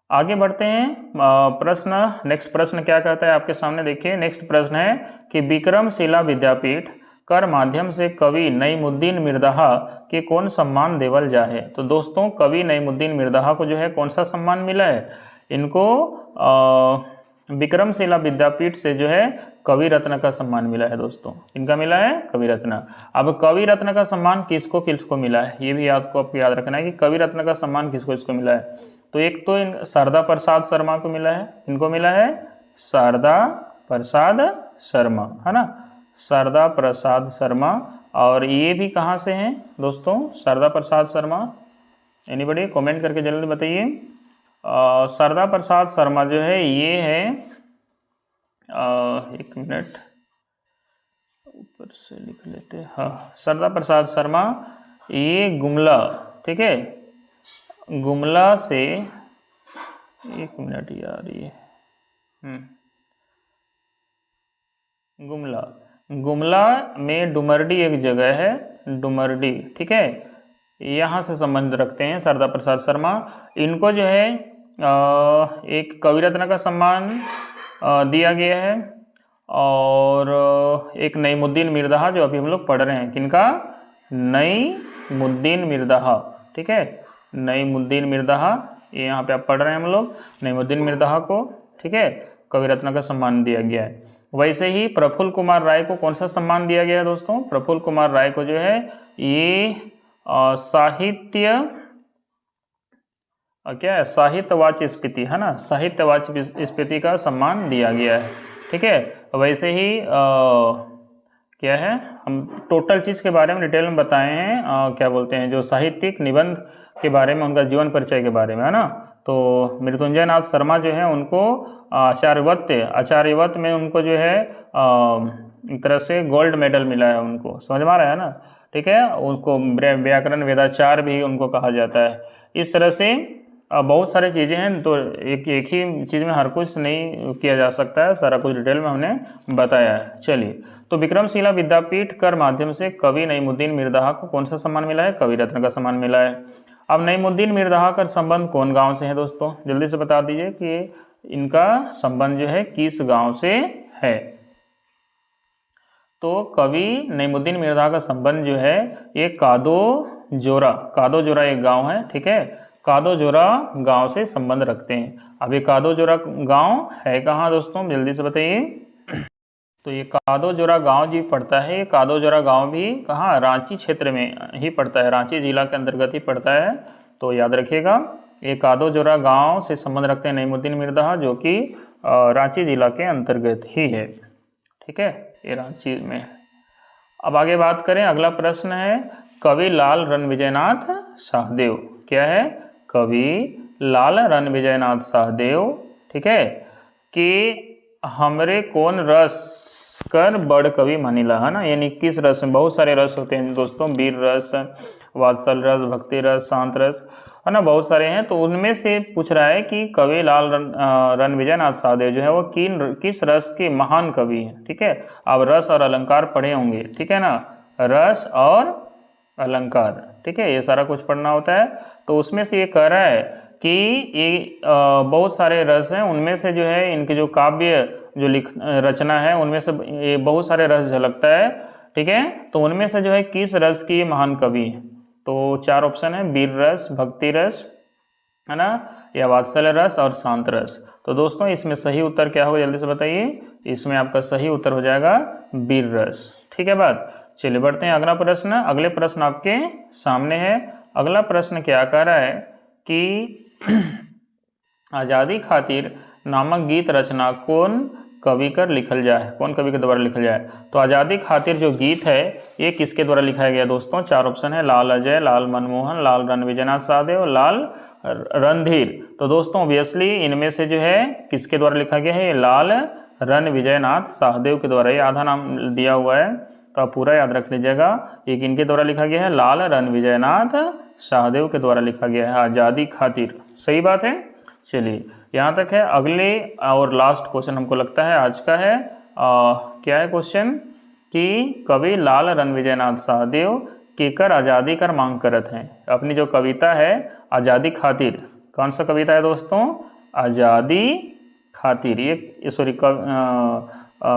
आगे बढ़ते हैं, प्रश्न नेक्स्ट प्रश्न क्या कहता है आपके सामने, देखिए नेक्स्ट प्रश्न है कि विक्रमशिला विद्यापीठ कर माध्यम से कवि नईमुद्दीन मिर्दाहा के कौन सम्मान देवल जाहे। तो दोस्तों कवि नईमुद्दीन मिर्दाहा को जो है कौन सा सम्मान मिला है, इनको विक्रमशिला विद्यापीठ से जो है कवि रत्न का सम्मान मिला है दोस्तों। इनका मिला है कवि रत्न। अब कवि रत्न का सम्मान किसको किसको मिला है, ये भी आपको याद रखना है कि कवि रत्न का सम्मान किसको किसको मिला है। तो एक तो शारदा प्रसाद शर्मा को मिला है, इनको मिला है शारदा प्रसाद शर्मा, है ना, शारदा प्रसाद शर्मा। और ये भी कहाँ से हैं दोस्तों, शारदा प्रसाद शर्मा, एनीबडी कमेंट करके जल्दी बताइए। शारदा प्रसाद शर्मा जो है ये है, एक मिनट, ऊपर से लिख लेते हैं। हाँ, सरदा प्रसाद शर्मा, ये गुमला, ठीक है, गुमला से, एक मिनट यार, ये गुमला, गुमला में डुमरडी एक जगह है, डुमरडी, ठीक है, यहाँ से संबंध रखते हैं सरदा प्रसाद शर्मा। इनको जो है एक कवि रत्न का सम्मान दिया गया है, और एक नईमुद्दीन मिर्ज़ा जो अभी हम लोग पढ़ रहे हैं, किनका, नईमुद्दीन मिर्ज़ा, ठीक है, नईमुद्दीन मिर्ज़ा, ये यहाँ पे आप पढ़ रहे हैं हम लोग, नईमुद्दीन मिर्ज़ा को, ठीक है, कवि रत्न का सम्मान दिया गया है। वैसे ही प्रफुल्ल कुमार राय को कौन सा सम्मान दिया गया है दोस्तों, प्रफुल्ल कुमार राय को जो है ये साहित्य, क्या है, साहित्यवाच स्फीति, है ना, साहित्यवाच स्फीति का सम्मान दिया गया है, ठीक है। वैसे ही क्या है, हम टोटल चीज़ के बारे में डिटेल में बताए हैं, क्या बोलते हैं, जो साहित्यिक निबंध के बारे में, उनका जीवन परिचय के बारे में, है ना। तो मृत्युंजय नाथ शर्मा जो है उनको आचार्यवत में उनको जो है एक तरह से गोल्ड मेडल मिला है उनको, समझ में आ रहा है ना, ठीक है। उनको व्याकरण वेदाचार भी उनको कहा जाता है। इस तरह से बहुत सारी चीज़ें हैं, तो एक ही चीज़ में हर कुछ नहीं किया जा सकता है, सारा कुछ डिटेल में हमने बताया है। चलिए, तो विक्रमशिला विद्यापीठ कर माध्यम से कवि नईमुद्दीन मिर्ज़ा को कौन सा सम्मान मिला है, कवि रत्न का सम्मान मिला है। अब नईमुद्दीन मिर्ज़ा का संबंध कौन गांव से है दोस्तों, जल्दी से बता दीजिए कि इनका संबंध जो है किस गांव से है। तो कवि नईमुद्दीन मिर्ज़ा का संबंध जो है ये कादो जोरा एक गांव है, ठीक है, कादो जोरा गांव से संबंध रखते हैं। अब ये कादो जोरा गांव है कहाँ दोस्तों, जल्दी से बताइए। तो ये कादो जोरा गांव जी पड़ता है, ये कादो जोरा गांव भी कहाँ, रांची क्षेत्र में ही पड़ता है, रांची जिला के अंतर्गत ही पड़ता है, तो याद रखिएगा। ये कादो जोरा गांव से संबंध रखते हैं नईमुद्दीन मिर्ज़ा, जो कि रांची जिला के अंतर्गत ही है, ठीक है, ये रांची में। अब आगे बात करें, अगला प्रश्न है कवि लाल रणविजयनाथ सहदेव, क्या है, कवि लाल रणविजयनाथ सहदेव, ठीक है, कि हमरे कौन रस कर बड़ कवि मानिला, है ना, यानी किस रस में, बहुत सारे रस होते हैं दोस्तों, वीर रस, वात्सल रस, भक्ति रस, शांत रस, है ना, बहुत सारे हैं। तो उनमें से पूछ रहा है कि कवि लाल रणविजयनाथ सहदेव जो है वो किस रस के महान कवि हैं, ठीक है। अब रस और अलंकार पढ़े होंगे, ठीक है ना, रस और अलंकार, ठीक है, ये सारा कुछ पढ़ना होता है। तो उसमें से ये कह रहा है कि ये बहुत सारे रस हैं, उनमें से जो है इनके जो काव्य जो रचना है उनमें से ये बहुत सारे रस झलकता है, ठीक है। तो उनमें से जो है किस रस की महान कवि है, तो 4 ऑप्शन है, वीर रस, भक्ति रस, है ना, या वात्सल्य रस और शांत रस। तो दोस्तों इसमें सही उत्तर क्या होगा, जल्दी से बताइए। इसमें आपका सही उत्तर हो जाएगा वीर रस, ठीक है बात। चलिए बढ़ते हैं अगला प्रश्न। अगले प्रश्न आपके सामने है। अगला प्रश्न क्या कह रहा है कि आज़ादी खातिर नामक गीत रचना कौन कवि कर लिखल जाए, कौन कवि के द्वारा लिखल जाए। तो आज़ादी खातिर जो गीत है ये किसके द्वारा लिखाया गया दोस्तों, 4 ऑप्शन है, लाल अजय, लाल मनमोहन, लाल रणविजयनाथ सहदेव, लाल रणधीर। तो दोस्तों ऑब्वियसली इनमें से जो है किसके द्वारा लिखा गया है, लाल रणविजयनाथ सहदेव के द्वारा। ये आधा नाम दिया हुआ है तो आप पूरा याद रख लीजिएगा। ये किनके द्वारा लिखा गया है, लाल रणविजयनाथ सहदेव के द्वारा लिखा गया है आज़ादी खातिर। सही बात है। चलिए यहाँ तक है। अगले और लास्ट क्वेश्चन हमको लगता है आज का है, क्या है क्वेश्चन कि कवि लाल रणविजयनाथ सहदेव केकर आज़ादी कर मांग करत हैं। अपनी जो कविता है आज़ादी खातिर, कौन सा कविता है दोस्तों, आज़ादी खातिर। ये सॉरी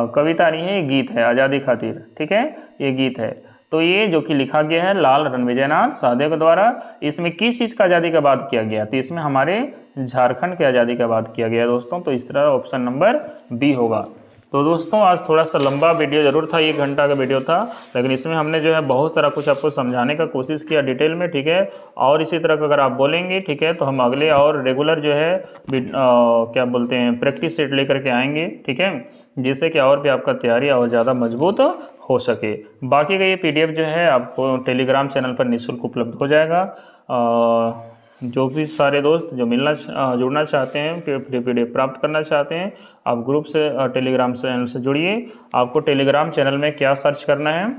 कविता नहीं है, ये गीत है, आज़ादी खातिर, ठीक है, ये गीत है। तो ये जो कि लिखा गया है लाल रणविजयनाथ सहदेव के द्वारा, इसमें किस चीज़ का आज़ादी का बात किया गया, तो इसमें हमारे झारखंड की आज़ादी का बात किया गया दोस्तों। तो इस तरह ऑप्शन नंबर बी होगा। तो दोस्तों आज थोड़ा सा लंबा वीडियो ज़रूर था, 1 घंटा का वीडियो था, लेकिन इसमें हमने जो है बहुत सारा कुछ आपको समझाने का कोशिश किया डिटेल में, ठीक है। और इसी तरह का अगर आप बोलेंगे, ठीक है, तो हम अगले और रेगुलर जो है क्या बोलते हैं प्रैक्टिस सेट लेकर के आएंगे, ठीक है, जिससे कि और भी आपका तैयारी और ज़्यादा मजबूत हो सके। बाकी का ये PDF जो है आपको टेलीग्राम चैनल पर निःशुल्क उपलब्ध हो जाएगा। जो भी सारे दोस्त जो जुड़ना चाहते हैं, फ्री PDF प्राप्त करना चाहते हैं, आप ग्रुप से टेलीग्राम चैनल से जुड़िए। आपको टेलीग्राम चैनल में क्या सर्च करना है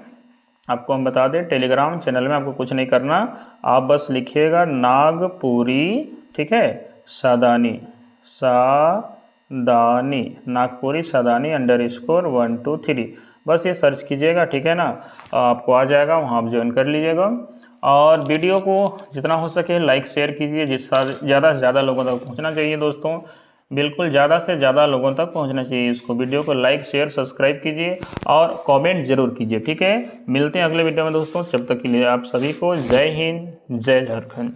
आपको हम बता दें। टेलीग्राम चैनल में आपको कुछ नहीं करना, आप बस लिखिएगा नागपुरी, ठीक है, सादानी नागपुरी सादानी _123, बस ये सर्च कीजिएगा, ठीक है ना, आपको आ जाएगा, वहाँ आप ज्वाइन कर लीजिएगा। और वीडियो को जितना हो सके लाइक शेयर कीजिए, जिससे ज़्यादा से ज़्यादा लोगों तक पहुँचना चाहिए दोस्तों, बिल्कुल ज़्यादा से ज़्यादा लोगों तक पहुंचना चाहिए। इसको वीडियो को लाइक शेयर सब्सक्राइब कीजिए और कमेंट जरूर कीजिए, ठीक है। मिलते हैं अगले वीडियो में दोस्तों, जब तक के लिए आप सभी को जय हिंद, जय झारखंड।